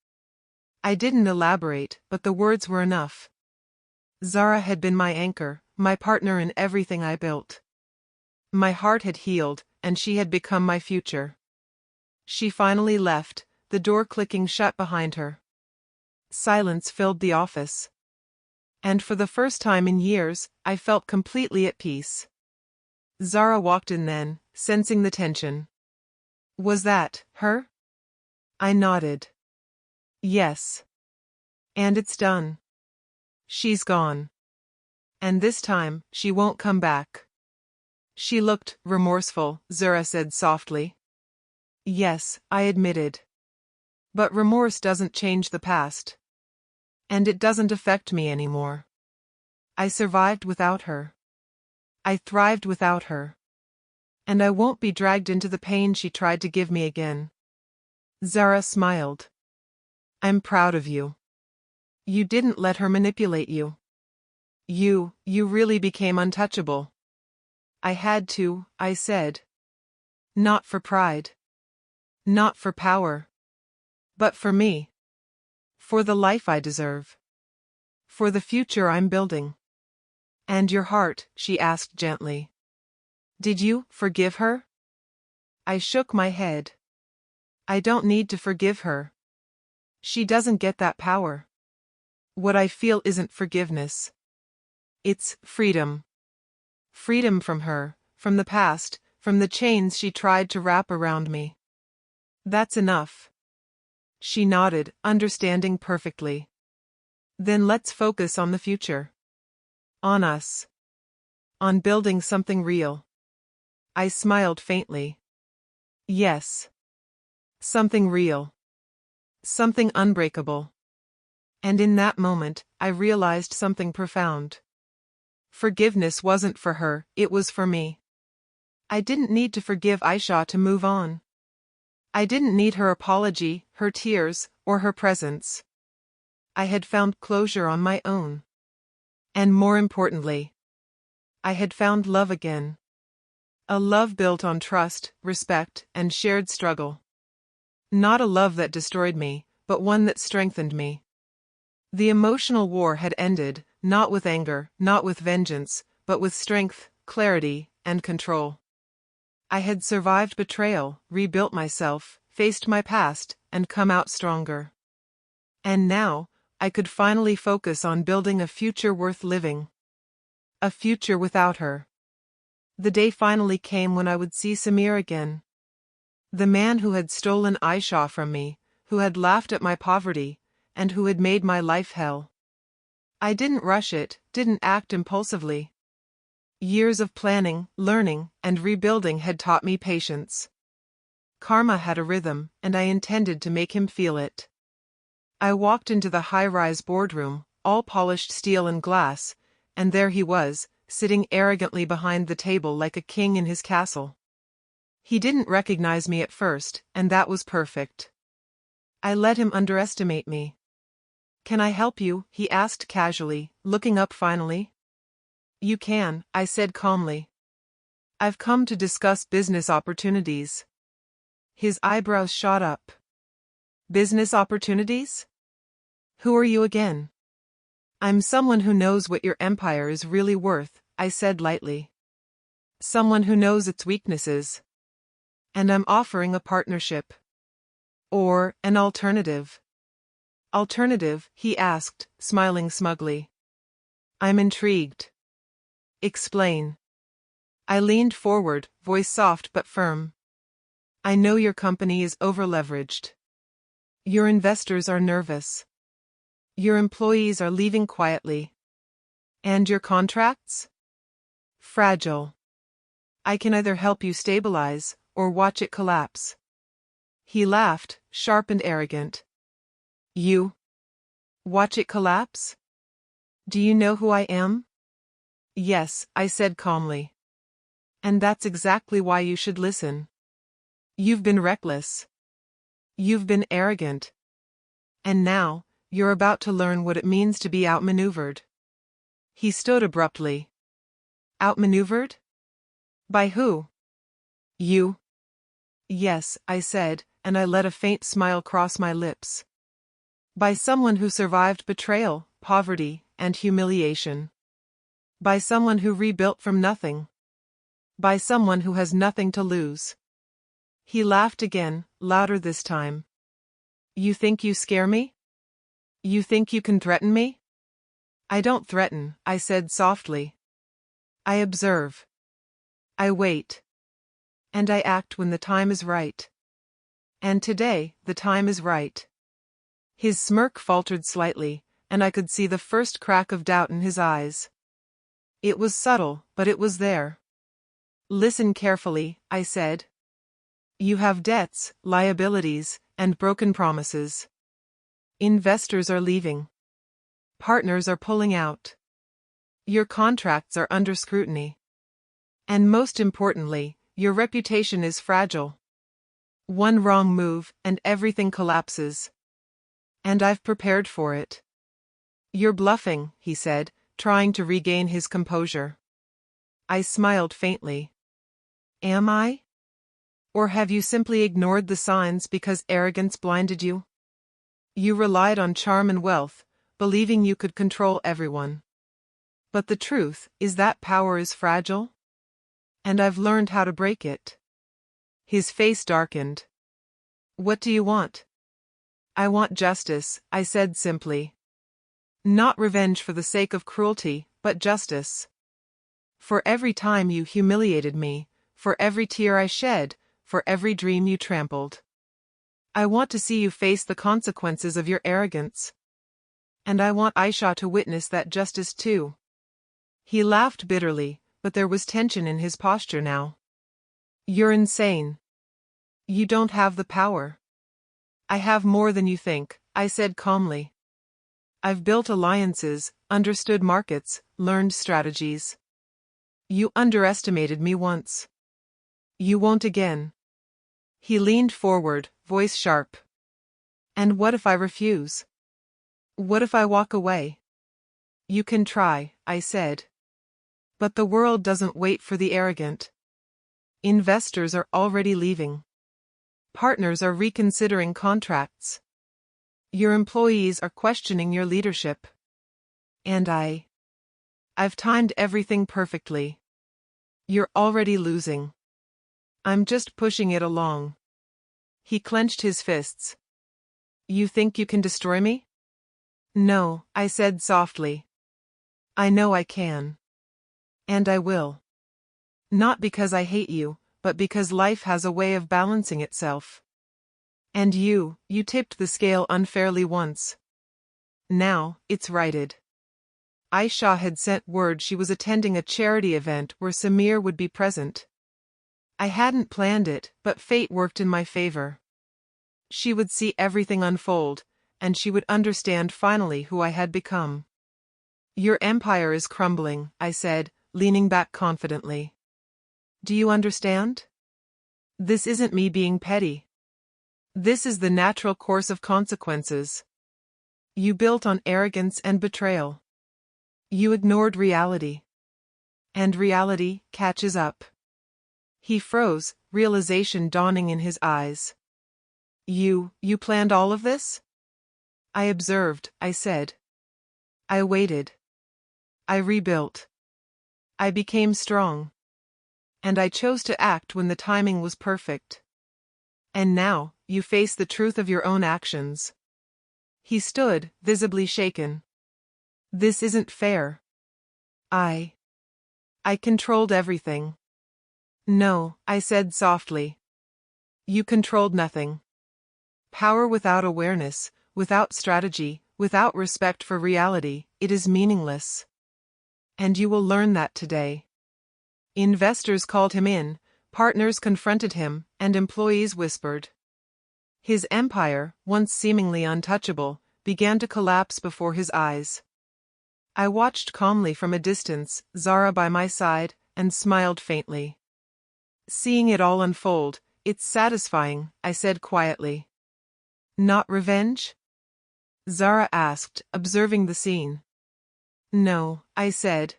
I didn't elaborate, but the words were enough. Zara had been my anchor, my partner in everything I built. My heart had healed, and she had become my future. She finally left, the door clicking shut behind her. Silence filled the office. And for the first time in years, I felt completely at peace. Zara walked in then, sensing the tension. Was that her? I nodded. Yes. And it's done. She's gone. And this time, she won't come back. She looked remorseful, Zara said softly. Yes, I admitted. But remorse doesn't change the past. And it doesn't affect me anymore. I survived without her. I thrived without her. And I won't be dragged into the pain she tried to give me again. Zara smiled. I'm proud of you. You didn't let her manipulate you. You really became untouchable. I had to, I said. Not for pride. Not for power. But for me. For the life I deserve. For the future I'm building. And your heart, she asked gently. Did you forgive her? I shook my head. I don't need to forgive her. She doesn't get that power. What I feel isn't forgiveness. It's freedom. Freedom from her, from the past, from the chains she tried to wrap around me. That's enough. She nodded, understanding perfectly. Then let's focus on the future. On us. On building something real. I smiled faintly. Yes. Something real. Something unbreakable. And in that moment, I realized something profound. Forgiveness wasn't for her, it was for me. I didn't need to forgive Aisha to move on. I didn't need her apology, her tears, or her presence. I had found closure on my own. And more importantly, I had found love again. A love built on trust, respect, and shared struggle. Not a love that destroyed me, but one that strengthened me. The emotional war had ended, not with anger, not with vengeance, but with strength, clarity, and control. I had survived betrayal, rebuilt myself, faced my past, and come out stronger. And now, I could finally focus on building a future worth living. A future without her. The day finally came when I would see Samir again. The man who had stolen Aisha from me, who had laughed at my poverty, and who had made my life hell. I didn't rush it, didn't act impulsively. Years of planning, learning, and rebuilding had taught me patience. Karma had a rhythm, and I intended to make him feel it. I walked into the high-rise boardroom, all polished steel and glass, and there he was, sitting arrogantly behind the table like a king in his castle. He didn't recognize me at first, and that was perfect. I let him underestimate me. "Can I help you?" he asked casually, looking up finally. "You can," I said calmly. "I've come to discuss business opportunities." His eyebrows shot up. "Business opportunities? Who are you again?" "I'm someone who knows what your empire is really worth," I said lightly. "Someone who knows its weaknesses. And I'm offering a partnership. Or an alternative." "Alternative?" he asked, smiling smugly. I'm intrigued. "Explain." I leaned forward, voice soft but firm. "I know your company is overleveraged. Your investors are nervous. Your employees are leaving quietly. And your contracts? Fragile. I can either help you stabilize, or watch it collapse." He laughed, sharp and arrogant. "You? Watch it collapse? Do you know who I am?" "Yes," I said calmly. "And that's exactly why you should listen. You've been reckless. You've been arrogant. And now, you're about to learn what it means to be outmaneuvered." He stood abruptly. "Outmaneuvered? By who?" "You." "Yes," I said, and I let a faint smile cross my lips. "By someone who survived betrayal, poverty, and humiliation. By someone who rebuilt from nothing. By someone who has nothing to lose." He laughed again, louder this time. "You think you scare me? You think you can threaten me?" "I don't threaten," I said softly. "I observe. I wait. And I act when the time is right. And today, the time is right." His smirk faltered slightly, and I could see the first crack of doubt in his eyes. It was subtle, but it was there. "Listen carefully," I said. "You have debts, liabilities, and broken promises. Investors are leaving. Partners are pulling out. Your contracts are under scrutiny. And most importantly, your reputation is fragile. One wrong move, and everything collapses. And I've prepared for it." "You're bluffing," he said, trying to regain his composure. I smiled faintly. "Am I? Or have you simply ignored the signs because arrogance blinded you? You relied on charm and wealth, believing you could control everyone. But the truth is that power is fragile. And I've learned how to break it. His face darkened. What do you want? I want justice, I said simply. Not revenge for the sake of cruelty, but justice. For every time you humiliated me, for every tear I shed, for every dream you trampled. I want to see you face the consequences of your arrogance. And I want Aisha to witness that justice too. He laughed bitterly, but there was tension in his posture now. You're insane. You don't have the power. I have more than you think, I said calmly. I've built alliances, understood markets, learned strategies. You underestimated me once. You won't again. He leaned forward, voice sharp. And what if I refuse? What if I walk away? You can try, I said. But the world doesn't wait for the arrogant. Investors are already leaving. Partners are reconsidering contracts. Your employees are questioning your leadership. And I've timed everything perfectly. You're already losing. I'm just pushing it along. He clenched his fists. You think you can destroy me? No, I said softly. I know I can. And I will. Not because I hate you, but because life has a way of balancing itself. And you tipped the scale unfairly once. Now, it's righted. Aisha had sent word she was attending a charity event where Samir would be present. I hadn't planned it, but fate worked in my favor. She would see everything unfold, and she would understand finally who I had become. Your empire is crumbling, I said, leaning back confidently. Do you understand? This isn't me being petty. This is the natural course of consequences. You built on arrogance and betrayal. You ignored reality. And reality catches up. He froze, realization dawning in his eyes. You planned all of this? I observed, I said. I waited. I rebuilt. I became strong. And I chose to act when the timing was perfect. And now, you face the truth of your own actions. He stood, visibly shaken. This isn't fair. I controlled everything. No, I said softly. You controlled nothing. Power without awareness, without strategy, without respect for reality, it is meaningless. And you will learn that today. Investors called him in, partners confronted him, and employees whispered. His empire, once seemingly untouchable, began to collapse before his eyes. I watched calmly from a distance, Zara by my side, and smiled faintly. Seeing it all unfold, it's satisfying, I said quietly. Not revenge? Zara asked, observing the scene. No, I said.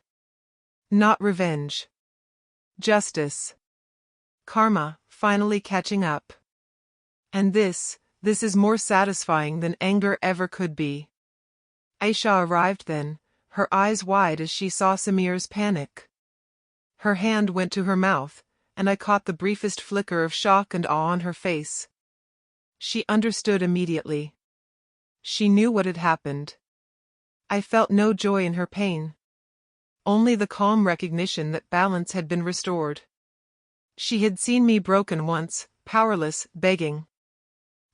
Not revenge. Justice. Karma, finally catching up. And this is more satisfying than anger ever could be. Aisha arrived then, her eyes wide as she saw Samir's panic. Her hand went to her mouth, and I caught the briefest flicker of shock and awe on her face. She understood immediately. She knew what had happened. I felt no joy in her pain. Only the calm recognition that balance had been restored. She had seen me broken once, powerless, begging.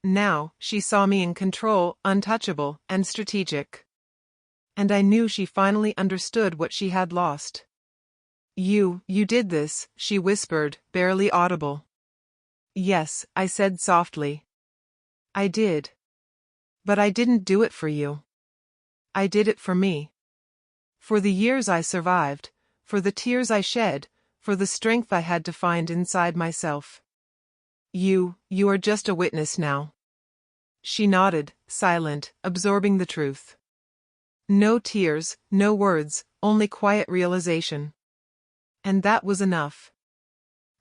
Now, she saw me in control, untouchable, and strategic. And I knew she finally understood what she had lost. You did this, she whispered, barely audible. Yes, I said softly. I did. But I didn't do it for you. I did it for me. For the years I survived, for the tears I shed, for the strength I had to find inside myself. You are just a witness now. She nodded, silent, absorbing the truth. No tears, no words, only quiet realization. And that was enough.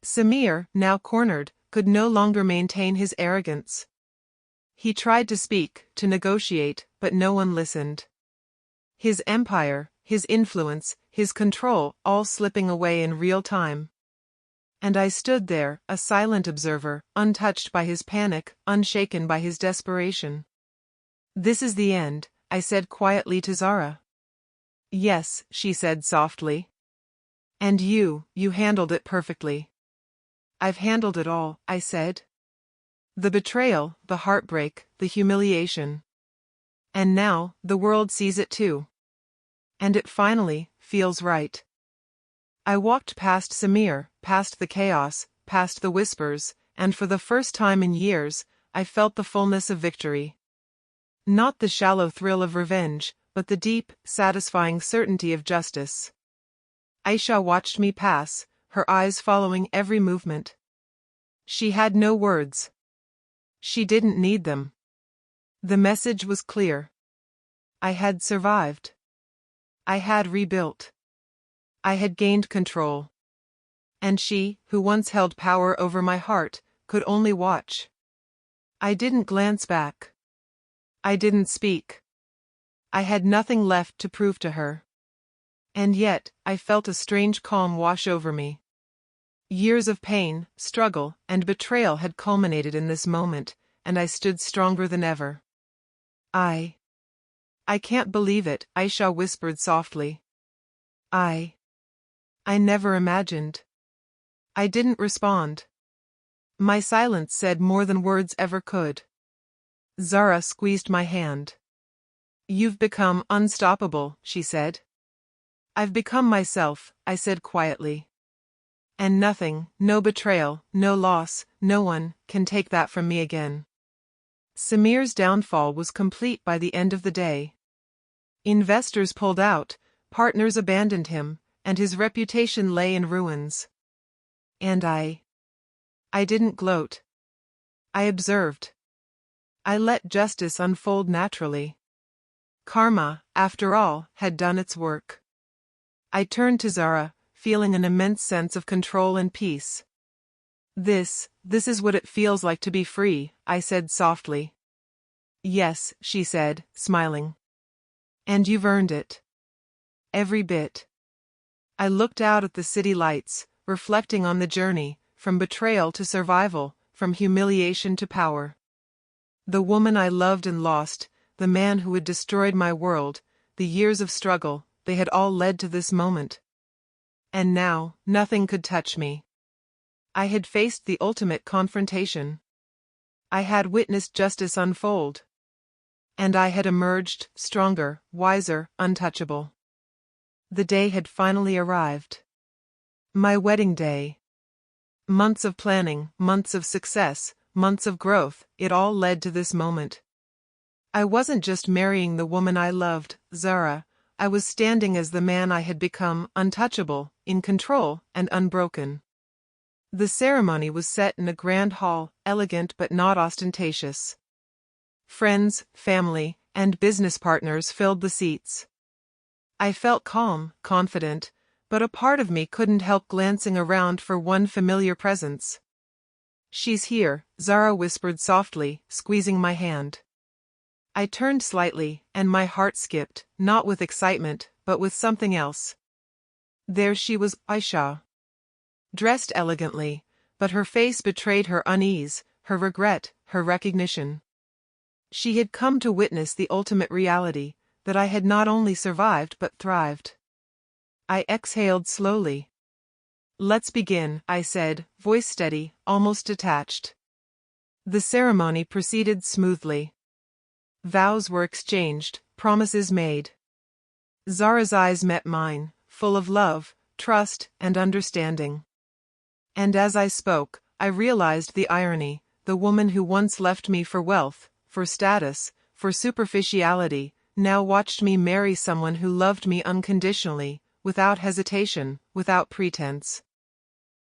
Samir, now cornered, could no longer maintain his arrogance. He tried to speak, to negotiate, but no one listened. His empire, his influence, his control, all slipping away in real time. And I stood there, a silent observer, untouched by his panic, unshaken by his desperation. "This is the end," I said quietly to Zara. "Yes," she said softly. "And you handled it perfectly." "I've handled it all," I said. "The betrayal, the heartbreak, the humiliation. And now, the world sees it too. And it finally feels right." I walked past Samir, past the chaos, past the whispers, and for the first time in years, I felt the fullness of victory. Not the shallow thrill of revenge, but the deep, satisfying certainty of justice. Aisha watched me pass, her eyes following every movement. She had no words. She didn't need them. The message was clear. I had survived. I had rebuilt. I had gained control. And she, who once held power over my heart, could only watch. I didn't glance back. I didn't speak. I had nothing left to prove to her. And yet, I felt a strange calm wash over me. Years of pain, struggle, and betrayal had culminated in this moment, and I stood stronger than ever. I can't believe it," Aisha whispered softly. I never imagined." I didn't respond. My silence said more than words ever could. Zara squeezed my hand. "You've become unstoppable," she said. "I've become myself," I said quietly. "And nothing, no betrayal, no loss, no one, can take that from me again." Samir's downfall was complete by the end of the day. Investors pulled out, partners abandoned him, and his reputation lay in ruins. And I didn't gloat. I observed. I let justice unfold naturally. Karma, after all, had done its work. I turned to Zara, feeling an immense sense of control and peace. This is what it feels like to be free," I said softly. "Yes," she said, smiling. "And you've earned it. Every bit." I looked out at the city lights, reflecting on the journey, from betrayal to survival, from humiliation to power. The woman I loved and lost, the man who had destroyed my world, the years of struggle, they had all led to this moment. And now, nothing could touch me. I had faced the ultimate confrontation. I had witnessed justice unfold. And I had emerged, stronger, wiser, untouchable. The day had finally arrived. My wedding day. Months of planning, months of success, months of growth, it all led to this moment. I wasn't just marrying the woman I loved, Zara, I was standing as the man I had become, untouchable, in control, and unbroken. The ceremony was set in a grand hall, elegant but not ostentatious. Friends, family, and business partners filled the seats. I felt calm, confident, but a part of me couldn't help glancing around for one familiar presence. "She's here," Zara whispered softly, squeezing my hand. I turned slightly, and my heart skipped, not with excitement, but with something else. There she was, Aisha. Dressed elegantly, but her face betrayed her unease, her regret, her recognition. She had come to witness the ultimate reality, that I had not only survived but thrived. I exhaled slowly. "Let's begin," I said, voice steady, almost detached. The ceremony proceeded smoothly. Vows were exchanged, promises made. Zara's eyes met mine, full of love, trust, and understanding. And as I spoke, I realized the irony. The woman who once left me for wealth, for status, for superficiality, now watched me marry someone who loved me unconditionally, without hesitation, without pretense.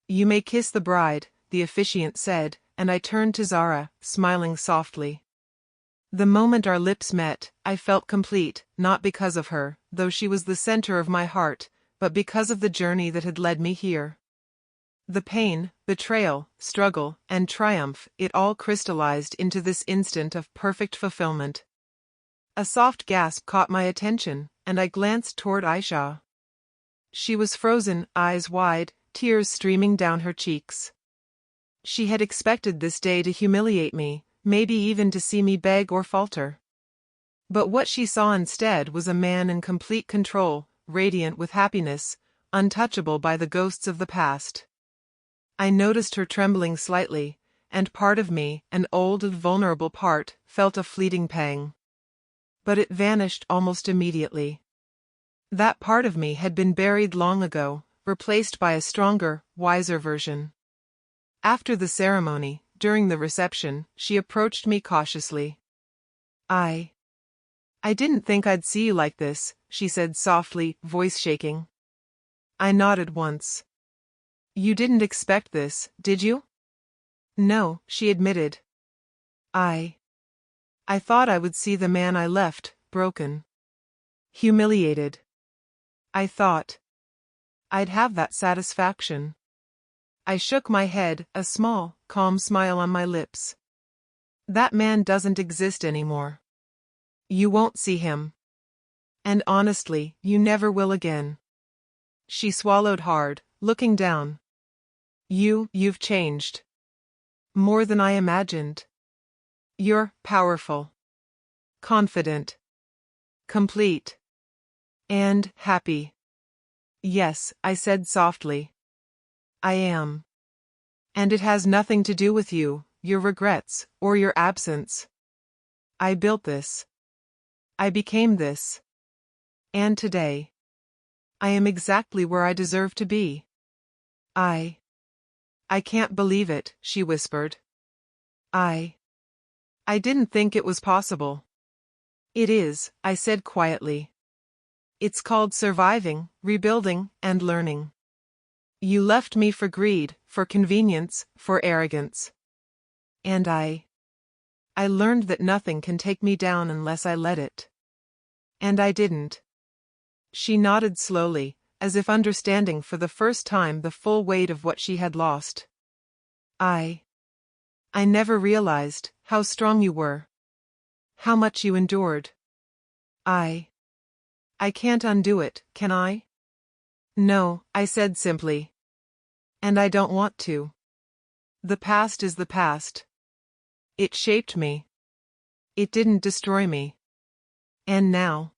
"You may kiss the bride," the officiant said, and I turned to Zara, smiling softly. The moment our lips met, I felt complete, not because of her, though she was the center of my heart, but because of the journey that had led me here. The pain, betrayal, struggle, and triumph, it all crystallized into this instant of perfect fulfillment. A soft gasp caught my attention, and I glanced toward Aisha. She was frozen, eyes wide, tears streaming down her cheeks. She had expected this day to humiliate me, maybe even to see me beg or falter. But what she saw instead was a man in complete control, radiant with happiness, untouchable by the ghosts of the past. I noticed her trembling slightly, and part of me, an old and vulnerable part, felt a fleeting pang. But it vanished almost immediately. That part of me had been buried long ago, replaced by a stronger, wiser version. After the ceremony, during the reception, she approached me cautiously. I didn't think I'd see you like this, she said softly, voice shaking. I nodded once. You didn't expect this, did you? No, she admitted. I thought I would see the man I left, broken. Humiliated. I thought I'd have that satisfaction. I shook my head, a small, calm smile on my lips. That man doesn't exist anymore. You won't see him. And honestly, you never will again. She swallowed hard, looking down. You've changed. More than I imagined. You're powerful. Confident. Complete. And happy. Yes, I said softly. I am. And it has nothing to do with you, your regrets, or your absence. I built this. I became this. And today, I am exactly where I deserve to be. I can't believe it, she whispered. I didn't think it was possible. It is, I said quietly. It's called surviving, rebuilding, and learning. You left me for greed, for convenience, for arrogance. And I learned that nothing can take me down unless I let it. And I didn't. She nodded slowly, as if understanding for the first time the full weight of what she had lost. I never realized how strong you were. How much you endured. I can't undo it, can I? No, I said simply. And I don't want to. The past is the past. It shaped me. It didn't destroy me. And now,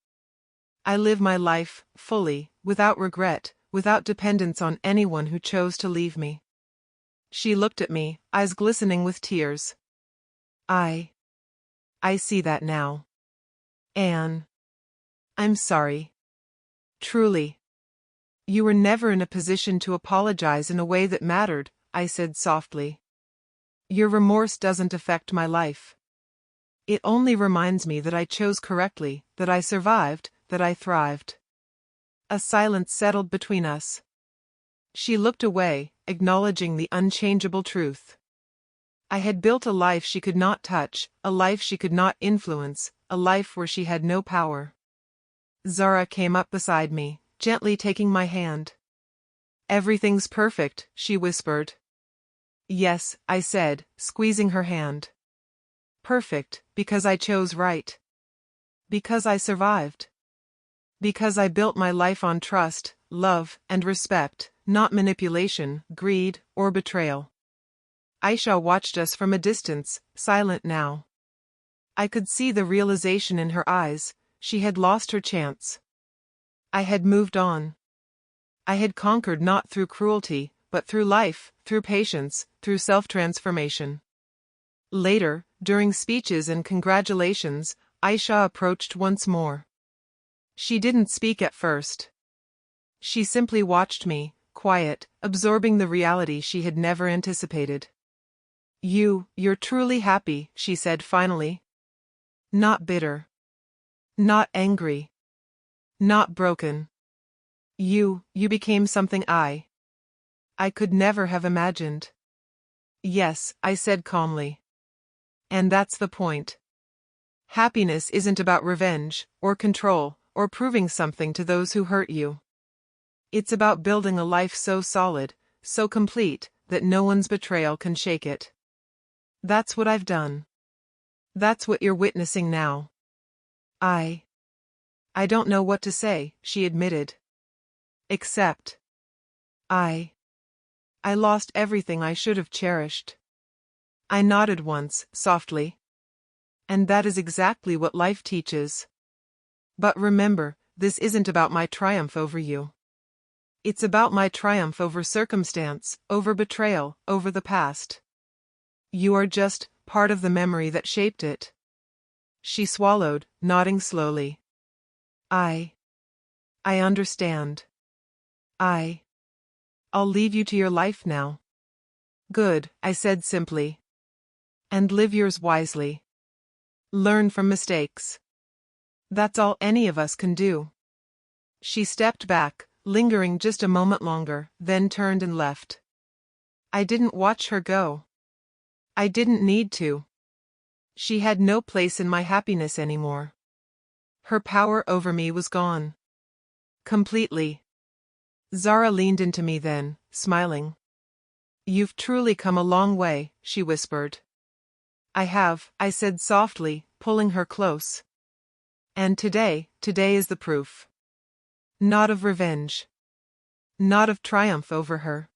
I live my life, fully, without regret, without dependence on anyone who chose to leave me. She looked at me, eyes glistening with tears. I see that now. Anne. I'm sorry. Truly. You were never in a position to apologize in a way that mattered, I said softly. Your remorse doesn't affect my life. It only reminds me that I chose correctly, that I survived, that I thrived. A silence settled between us. She looked away, acknowledging the unchangeable truth. I had built a life she could not touch, a life she could not influence, a life where she had no power. Zara came up beside me, gently taking my hand. Everything's perfect, she whispered. Yes, I said, squeezing her hand. Perfect, because I chose right. Because I survived. Because I built my life on trust, love, and respect, not manipulation, greed, or betrayal. Aisha watched us from a distance, silent now. I could see the realization in her eyes. She had lost her chance. I had moved on. I had conquered not through cruelty, but through life, through patience, through self-transformation. Later, during speeches and congratulations, Aisha approached once more. She didn't speak at first. She simply watched me, quiet, absorbing the reality she had never anticipated. You're truly happy, she said finally. Not bitter. Not angry. Not broken. You became something I could never have imagined. Yes, I said calmly. And that's the point. Happiness isn't about revenge, or control, or proving something to those who hurt you. It's about building a life so solid, so complete, that no one's betrayal can shake it. That's what I've done. That's what you're witnessing now. I don't know what to say, she admitted. Except, I I lost everything I should have cherished. I nodded once, softly. And that is exactly what life teaches. But remember, this isn't about my triumph over you. It's about my triumph over circumstance, over betrayal, over the past. You are just part of the memory that shaped it. She swallowed, nodding slowly. I understand. I'll leave you to your life now. Good, I said simply. And live yours wisely. Learn from mistakes. That's all any of us can do. She stepped back, lingering just a moment longer, then turned and left. I didn't watch her go. I didn't need to. She had no place in my happiness anymore. Her power over me was gone. Completely. Zara leaned into me then, smiling. You've truly come a long way, she whispered. I have, I said softly, pulling her close. And today is the proof. Not of revenge. Not of triumph over her.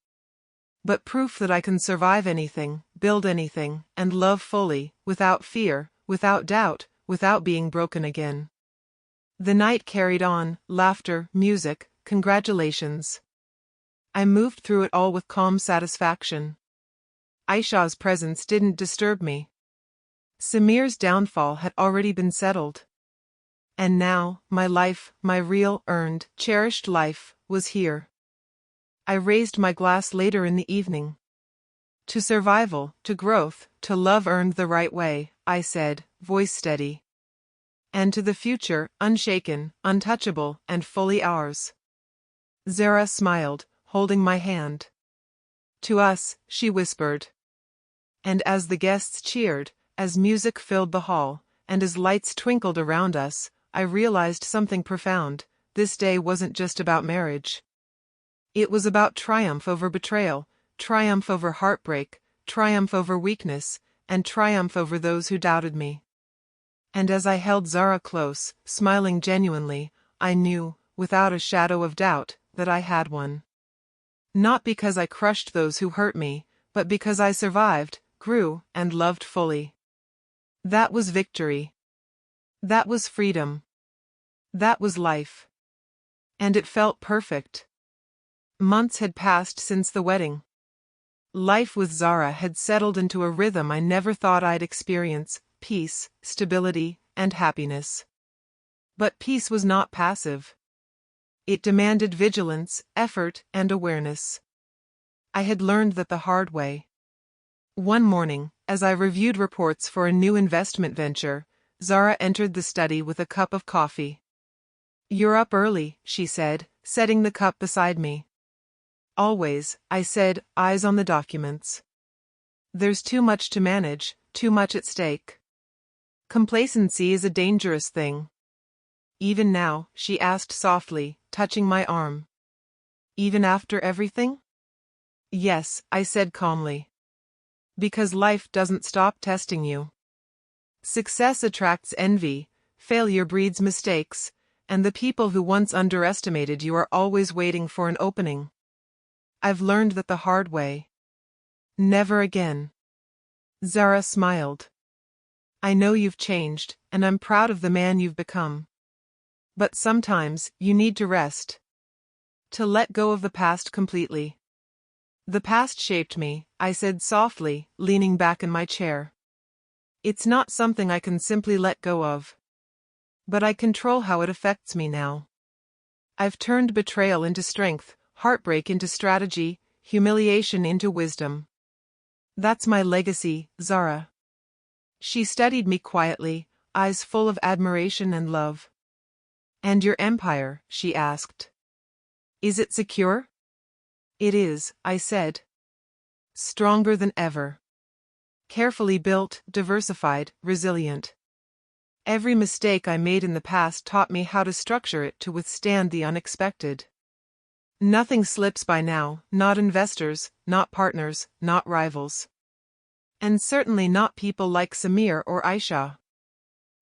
But proof that I can survive anything, build anything, and love fully, without fear, without doubt, without being broken again. The night carried on, laughter, music, congratulations. I moved through it all with calm satisfaction. Aisha's presence didn't disturb me. Samir's downfall had already been settled. And now, my life, my real, earned, cherished life, was here. I raised my glass later in the evening. To survival, to growth, to love earned the right way, I said, voice steady. And to the future, unshaken, untouchable, and fully ours. Zara smiled, holding my hand. To us, she whispered. And as the guests cheered, as music filled the hall, and as lights twinkled around us, I realized something profound. This day wasn't just about marriage. It was about triumph over betrayal, triumph over heartbreak, triumph over weakness, and triumph over those who doubted me. And as I held Zara close, smiling genuinely, I knew, without a shadow of doubt, that I had won. Not because I crushed those who hurt me, but because I survived, grew, and loved fully. That was victory. That was freedom. That was life. And it felt perfect. Months had passed since the wedding. Life with Zara had settled into a rhythm I never thought I'd experience: peace, stability, and happiness. But peace was not passive. It demanded vigilance, effort, and awareness. I had learned that the hard way. One morning, as I reviewed reports for a new investment venture, Zara entered the study with a cup of coffee. "You're up early," she said, setting the cup beside me. "Always," I said, eyes on the documents. "There's too much to manage, too much at stake." Complacency is a dangerous thing. "Even now?" she asked softly, touching my arm. "Even after everything?" "Yes," I said calmly. "Because life doesn't stop testing you. Success attracts envy, failure breeds mistakes, and the people who once underestimated you are always waiting for an opening. I've learned that the hard way. Never again." Zara smiled. "I know you've changed, and I'm proud of the man you've become. But sometimes, you need to rest. To let go of the past completely." "The past shaped me," I said softly, leaning back in my chair. "It's not something I can simply let go of. But I control how it affects me now. I've turned betrayal into strength, heartbreak into strategy, humiliation into wisdom. That's my legacy, Zara." She studied me quietly, eyes full of admiration and love. "And your empire?" she asked. "Is it secure?" "It is," I said. "Stronger than ever. Carefully built, diversified, resilient. Every mistake I made in the past taught me how to structure it to withstand the unexpected. Nothing slips by now, not investors, not partners, not rivals. And certainly not people like Samir or Aisha."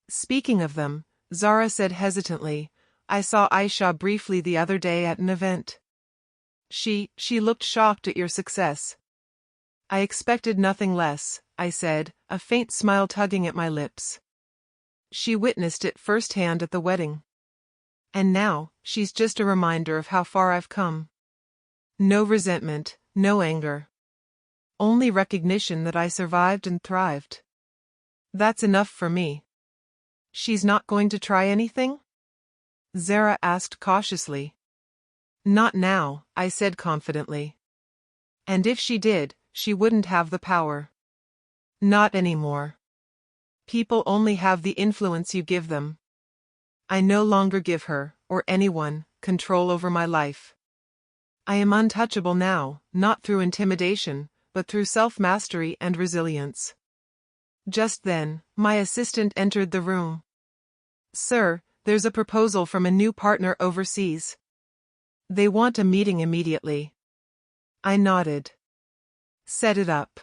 "Speaking of them," Zara said hesitantly, "I saw Aisha briefly the other day at an event." She looked shocked at your success. I expected nothing less, I said, a faint smile tugging at my lips. She witnessed it firsthand at the wedding. And now, she's just a reminder of how far I've come. No resentment, no anger. Only recognition that I survived and thrived. That's enough for me. She's not going to try anything? Zara asked cautiously. Not now, I said confidently. And if she did, she wouldn't have the power. Not anymore. People only have the influence you give them. I no longer give her, or anyone, control over my life. I am untouchable now, not through intimidation, but through self-mastery and resilience. Just then, my assistant entered the room. Sir, there's a proposal from a new partner overseas. They want a meeting immediately. I nodded. Set it up.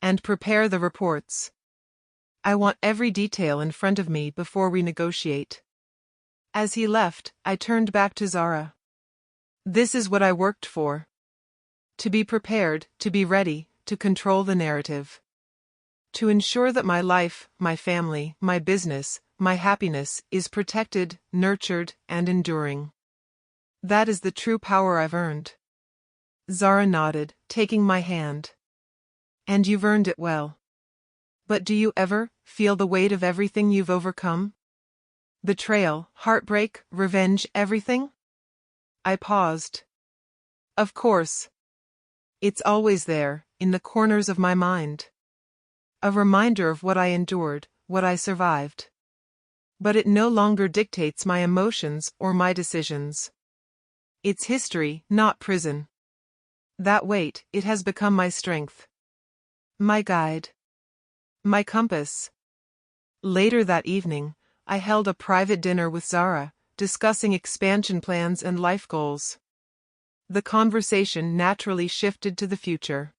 And prepare the reports. I want every detail in front of me before we negotiate. As he left, I turned back to Zara. This is what I worked for. To be prepared, to be ready, to control the narrative. To ensure that my life, my family, my business, my happiness is protected, nurtured, and enduring. That is the true power I've earned. Zara nodded, taking my hand. And you've earned it well. But do you ever feel the weight of everything you've overcome? Betrayal, heartbreak, revenge, everything? I paused. Of course. It's always there, in the corners of my mind. A reminder of what I endured, what I survived. But it no longer dictates my emotions or my decisions. It's history, not prison. That weight, it has become my strength. My guide. My compass. Later that evening, I held a private dinner with Zara, discussing expansion plans and life goals. The conversation naturally shifted to the future.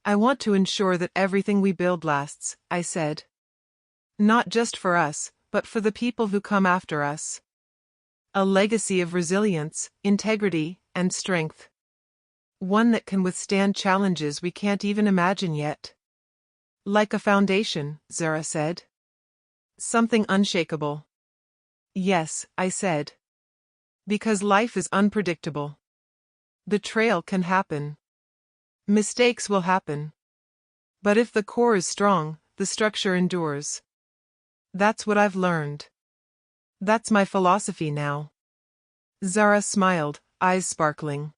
I want to ensure that everything we build lasts, I said. Not just for us, but for the people who come after us. A legacy of resilience, integrity, and strength. One that can withstand challenges we can't even imagine yet. Like a foundation, Zara said. Something unshakable. Yes, I said. Because life is unpredictable. Betrayal can happen. Mistakes will happen. But if the core is strong, the structure endures. That's what I've learned. That's my philosophy now. Zara smiled, eyes sparkling.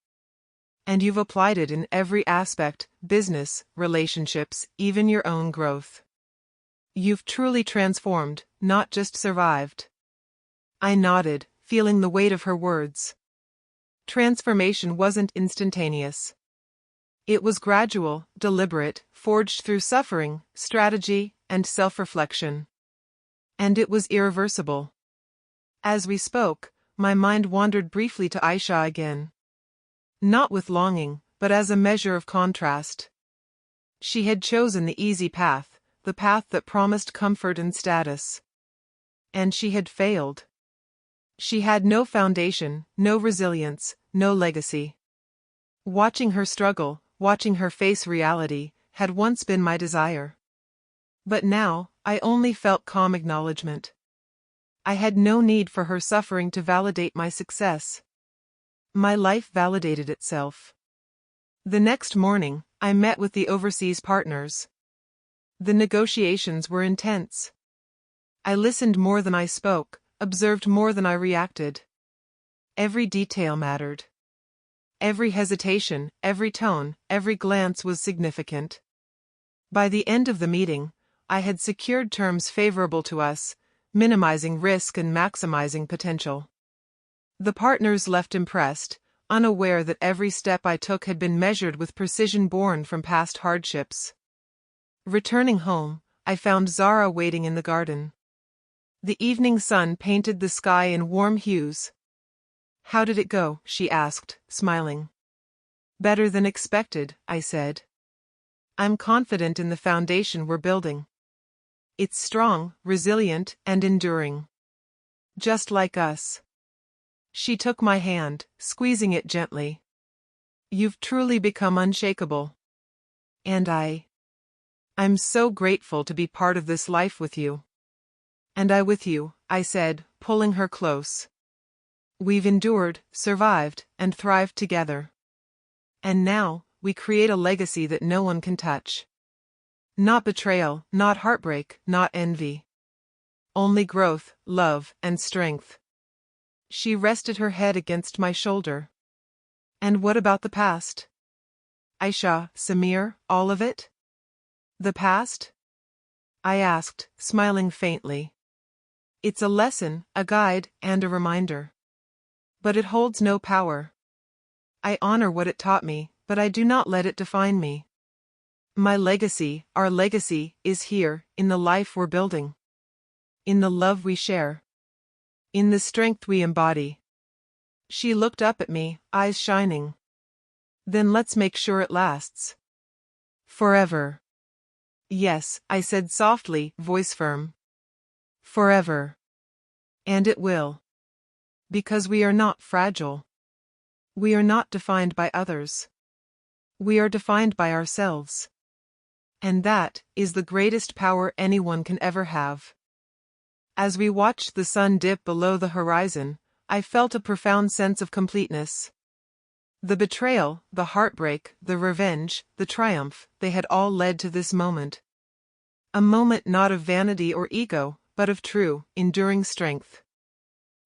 And you've applied it in every aspect, business, relationships, even your own growth. You've truly transformed, not just survived. I nodded, feeling the weight of her words. Transformation wasn't instantaneous. It was gradual, deliberate, forged through suffering, strategy, and self-reflection. And it was irreversible. As we spoke, my mind wandered briefly to Aisha again. Not with longing, but as a measure of contrast. She had chosen the easy path, the path that promised comfort and status. And she had failed. She had no foundation, no resilience, no legacy. Watching her struggle, watching her face reality, had once been my desire. But now, I only felt calm acknowledgement. I had no need for her suffering to validate my success. My life validated itself. The next morning, I met with the overseas partners. The negotiations were intense. I listened more than I spoke, observed more than I reacted. Every detail mattered. Every hesitation, every tone, every glance was significant. By the end of the meeting, I had secured terms favorable to us, minimizing risk and maximizing potential. The partners left impressed, unaware that every step I took had been measured with precision born from past hardships. Returning home, I found Zara waiting in the garden. The evening sun painted the sky in warm hues. How did it go? She asked, smiling. Better than expected, I said. I'm confident in the foundation we're building. It's strong, resilient, and enduring. Just like us. She took my hand, squeezing it gently. You've truly become unshakable. And I'm so grateful to be part of this life with you. And I with you, I said, pulling her close. We've endured, survived, and thrived together. And now, we create a legacy that no one can touch. Not betrayal, not heartbreak, not envy. Only growth, love, and strength. She rested her head against my shoulder. And what about the past? Aisha, Samir, all of it? The past? I asked, smiling faintly. It's a lesson, a guide, and a reminder. But it holds no power. I honor what it taught me, but I do not let it define me. My legacy, our legacy, is here, in the life we're building. In the love we share. In the strength we embody. She looked up at me, eyes shining. Then let's make sure it lasts. Forever. Yes, I said softly, voice firm. Forever. And it will. Because we are not fragile. We are not defined by others. We are defined by ourselves. And that is the greatest power anyone can ever have. As we watched the sun dip below the horizon, I felt a profound sense of completeness. The betrayal, the heartbreak, the revenge, the triumph, they had all led to this moment. A moment not of vanity or ego, but of true, enduring strength.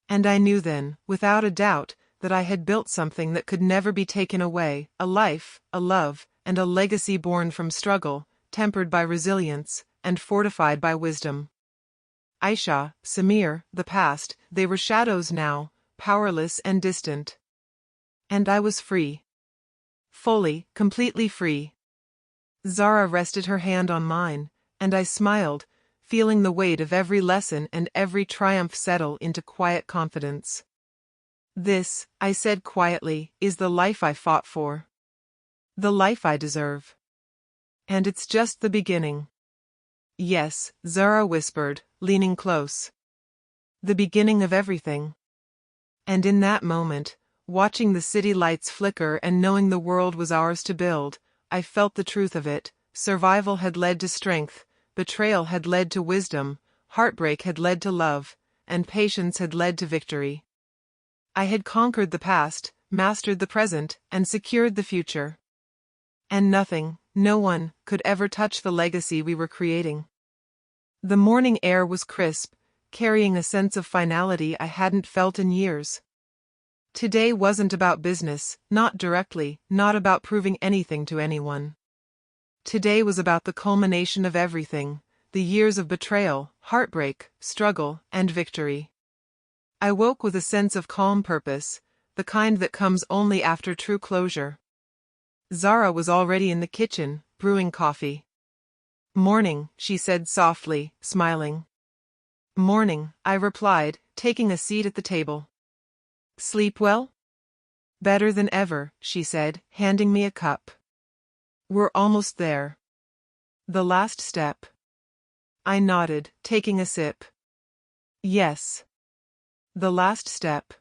And I knew then, without a doubt, that I had built something that could never be taken away, a life, a love, and a legacy born from struggle, tempered by resilience, and fortified by wisdom. Aisha, Samir, the past, they were shadows now, powerless and distant. And I was free. Fully, completely free. Zara rested her hand on mine, and I smiled, feeling the weight of every lesson and every triumph settle into quiet confidence. This, I said quietly, is the life I fought for. The life I deserve. And it's just the beginning. Yes, Zara whispered, leaning close. The beginning of everything. And in that moment, watching the city lights flicker and knowing the world was ours to build, I felt the truth of it. Survival had led to strength, betrayal had led to wisdom, heartbreak had led to love, and patience had led to victory. I had conquered the past, mastered the present, and secured the future. And nothing, no one, could ever touch the legacy we were creating. The morning air was crisp, carrying a sense of finality I hadn't felt in years. Today wasn't about business, not directly, not about proving anything to anyone. Today was about the culmination of everything, the years of betrayal, heartbreak, struggle, and victory. I woke with a sense of calm purpose, the kind that comes only after true closure. Zara was already in the kitchen, brewing coffee. Morning, she said softly, smiling. Morning, I replied, taking a seat at the table. Sleep well? Better than ever, she said, handing me a cup. We're almost there. The last step. I nodded, taking a sip. Yes. The last step.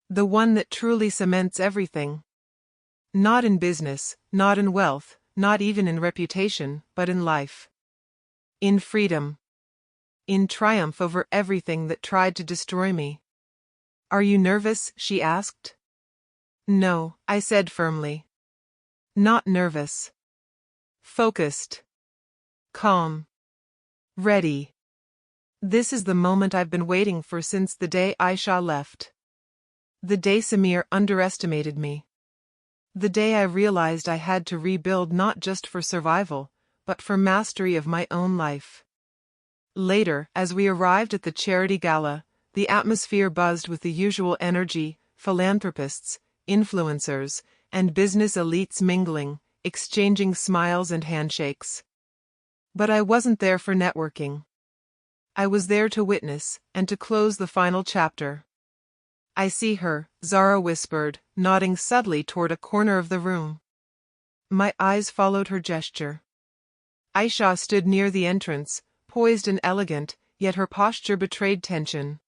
The one that truly cements everything. Not in business, not in wealth, not even in reputation, but in life. In freedom. In triumph over everything that tried to destroy me. Are you nervous? She asked. No, I said firmly. Not nervous. Focused. Calm. Ready. This is the moment I've been waiting for since the day Aisha left. The day Samir underestimated me. The day I realized I had to rebuild not just for survival, but for mastery of my own life. Later, as we arrived at the charity gala, the atmosphere buzzed with the usual energy, philanthropists, influencers, and business elites mingling, exchanging smiles and handshakes. But I wasn't there for networking. I was there to witness, and to close the final chapter. I see her, Zara whispered, nodding subtly toward a corner of the room. My eyes followed her gesture. Aisha stood near the entrance, poised and elegant, yet her posture betrayed tension.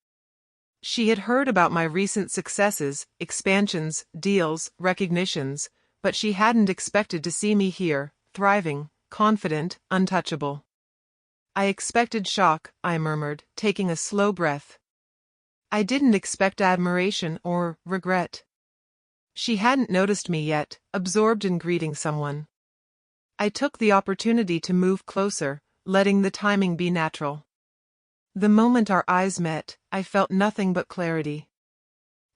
She had heard about my recent successes, expansions, deals, recognitions, but she hadn't expected to see me here, thriving, confident, untouchable. I expected shock, I murmured, taking a slow breath. I didn't expect admiration or regret. She hadn't noticed me yet, absorbed in greeting someone. I took the opportunity to move closer, letting the timing be natural. The moment our eyes met, I felt nothing but clarity.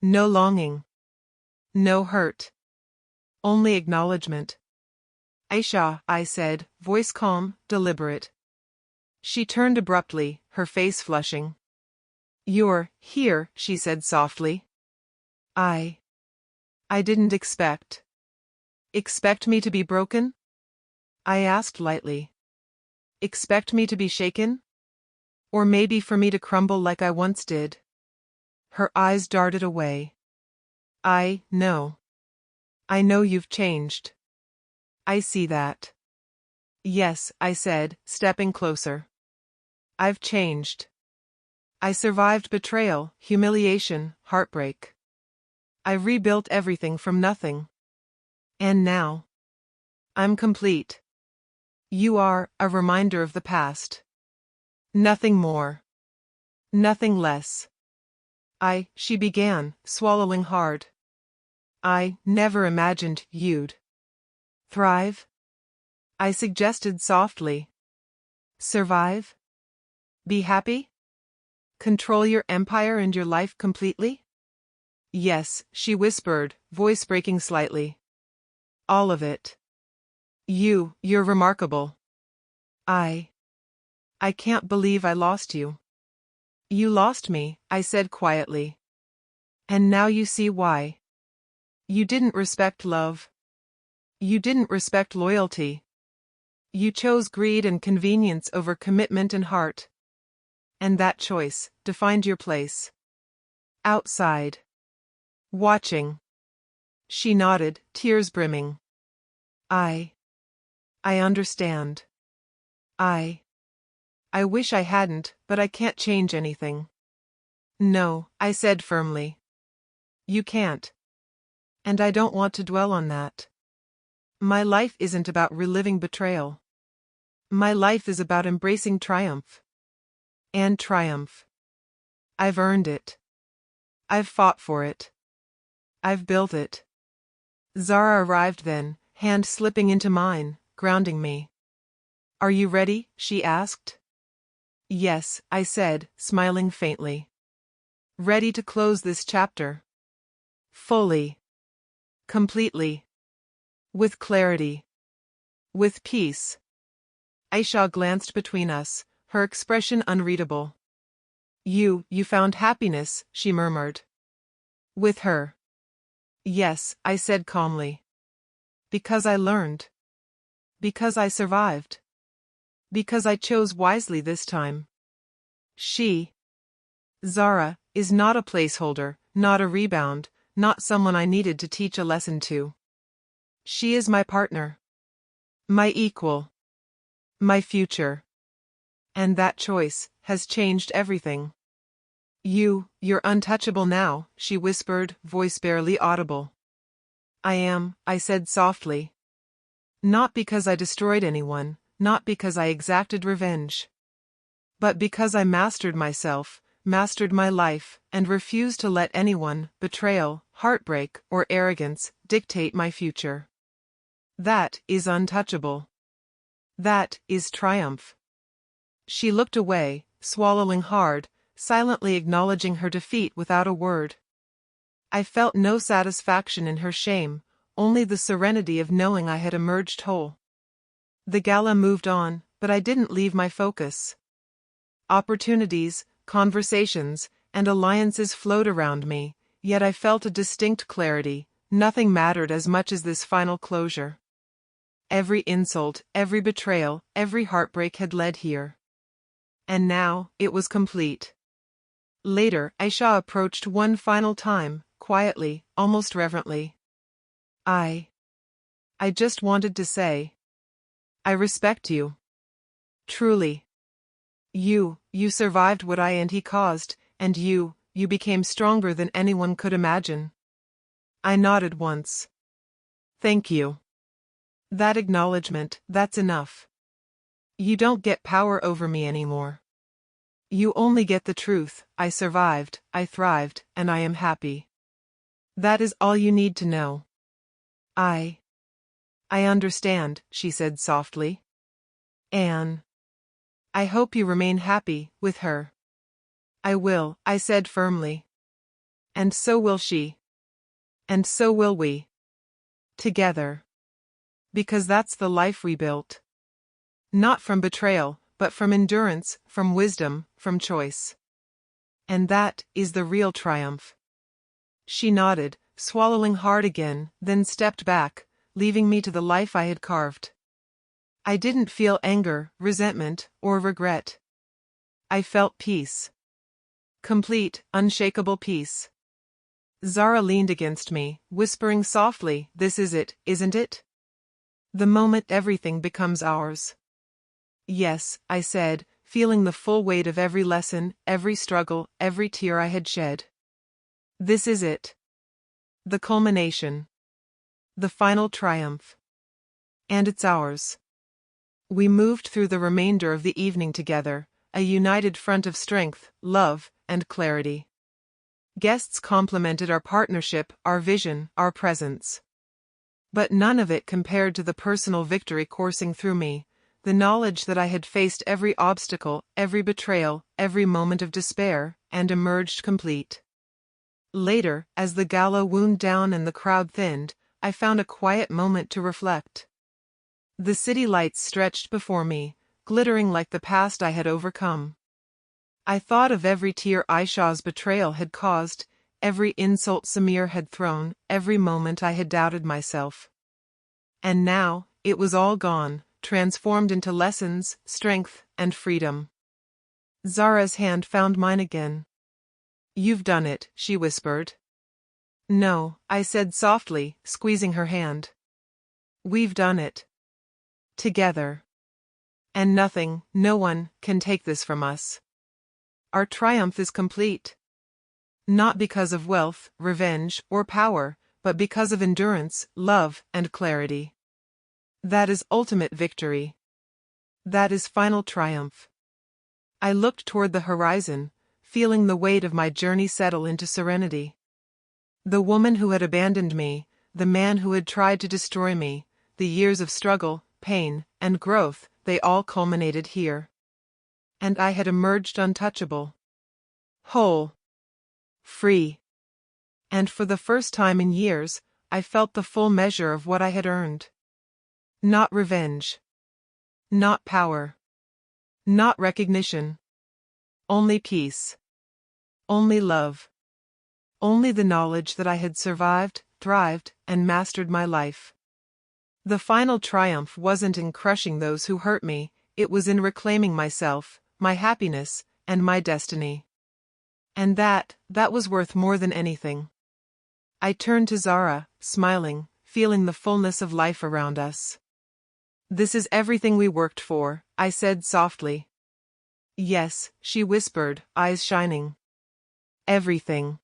No longing. No hurt. Only acknowledgement. "Aisha," I said, voice calm, deliberate. She turned abruptly, her face flushing. "You're here," she said softly. I didn't expect. Expect me to be broken? I asked lightly. Expect me to be shaken? Or maybe for me to crumble like I once did? Her eyes darted away. I know you've changed. I see that. Yes, I said, stepping closer. I've changed. I survived betrayal, humiliation, heartbreak. I rebuilt everything from nothing. And now, I'm complete. You are a reminder of the past. Nothing more. Nothing less. She began, swallowing hard. I never imagined you'd thrive. I suggested softly. Survive? Be happy? Control your empire and your life completely? Yes, she whispered, voice breaking slightly. All of it. You're remarkable. I can't believe I lost you. You lost me, I said quietly. And now you see why. You didn't respect love. You didn't respect loyalty. You chose greed and convenience over commitment and heart. And that choice defined your place. Outside. Watching. She nodded, tears brimming. I understand. I wish I hadn't, but I can't change anything. No, I said firmly. You can't. And I don't want to dwell on that. My life isn't about reliving betrayal. My life is about embracing triumph. And triumph. I've earned it. I've fought for it. I've built it. Zara arrived then, hand slipping into mine, grounding me. Are you ready? She asked. Yes, I said, smiling faintly. Ready to close this chapter. Fully. Completely. With clarity. With peace. Aisha glanced between us, her expression unreadable. You found happiness, she murmured. With her. Yes, I said calmly. Because I learned. Because I survived. Because I chose wisely this time. She, Zara, is not a placeholder, not a rebound, not someone I needed to teach a lesson to. She is my partner. My equal. My future. And that choice has changed everything. You're untouchable now, she whispered, voice barely audible. I am, I said softly. Not because I destroyed anyone, not because I exacted revenge. But because I mastered myself, mastered my life, and refused to let anyone, betrayal, heartbreak, or arrogance, dictate my future. That is untouchable. That is triumph. She looked away, swallowing hard, silently acknowledging her defeat without a word. I felt no satisfaction in her shame, only the serenity of knowing I had emerged whole. The gala moved on, but I didn't leave my focus. Opportunities, conversations, and alliances flowed around me, yet I felt a distinct clarity. Nothing mattered as much as this final closure. Every insult, every betrayal, every heartbreak had led here. And now, it was complete. Later, Aisha approached one final time, quietly, almost reverently. I just wanted to say, I respect you. Truly. You survived what I and he caused, and you became stronger than anyone could imagine. I nodded once. Thank you. That acknowledgement, that's enough. You don't get power over me anymore. You only get the truth. I survived, I thrived, and I am happy. That is all you need to know. I understand, she said softly. Anne. I hope you remain happy with her. I will, I said firmly. And so will she. And so will we. Together. Because that's the life we built. Not from betrayal, but from endurance, from wisdom, from choice. And that is the real triumph. She nodded, swallowing hard again, then stepped back, leaving me to the life I had carved. I didn't feel anger, resentment, or regret. I felt peace. Complete, unshakable peace. Zara leaned against me, whispering softly, "This is it, isn't it? The moment everything becomes ours." "Yes," I said, feeling the full weight of every lesson, every struggle, every tear I had shed. "This is it. The culmination. The final triumph. And it's ours." We moved through the remainder of the evening together, a united front of strength, love, and clarity. Guests complimented our partnership, our vision, our presence. But none of it compared to the personal victory coursing through me, the knowledge that I had faced every obstacle, every betrayal, every moment of despair, and emerged complete. Later, as the gala wound down and the crowd thinned, I found a quiet moment to reflect. The city lights stretched before me, glittering like the past I had overcome. I thought of every tear Aisha's betrayal had caused, every insult Samir had thrown, every moment I had doubted myself. And now, it was all gone, transformed into lessons, strength, and freedom. Zara's hand found mine again. "You've done it," she whispered. "No," I said softly, squeezing her hand. "We've done it. Together. And nothing, no one, can take this from us. Our triumph is complete. Not because of wealth, revenge, or power, but because of endurance, love, and clarity. That is ultimate victory. That is final triumph." I looked toward the horizon, feeling the weight of my journey settle into serenity. The woman who had abandoned me, the man who had tried to destroy me, the years of struggle, pain, and growth, they all culminated here. And I had emerged untouchable. Whole. Free. And for the first time in years, I felt the full measure of what I had earned. Not revenge. Not power. Not recognition. Only peace. Only love. Only the knowledge that I had survived, thrived, and mastered my life. The final triumph wasn't in crushing those who hurt me, it was in reclaiming myself, my happiness, and my destiny. And that was worth more than anything. I turned to Zara, smiling, feeling the fullness of life around us. "This is everything we worked for," I said softly. "Yes," she whispered, eyes shining. "Everything."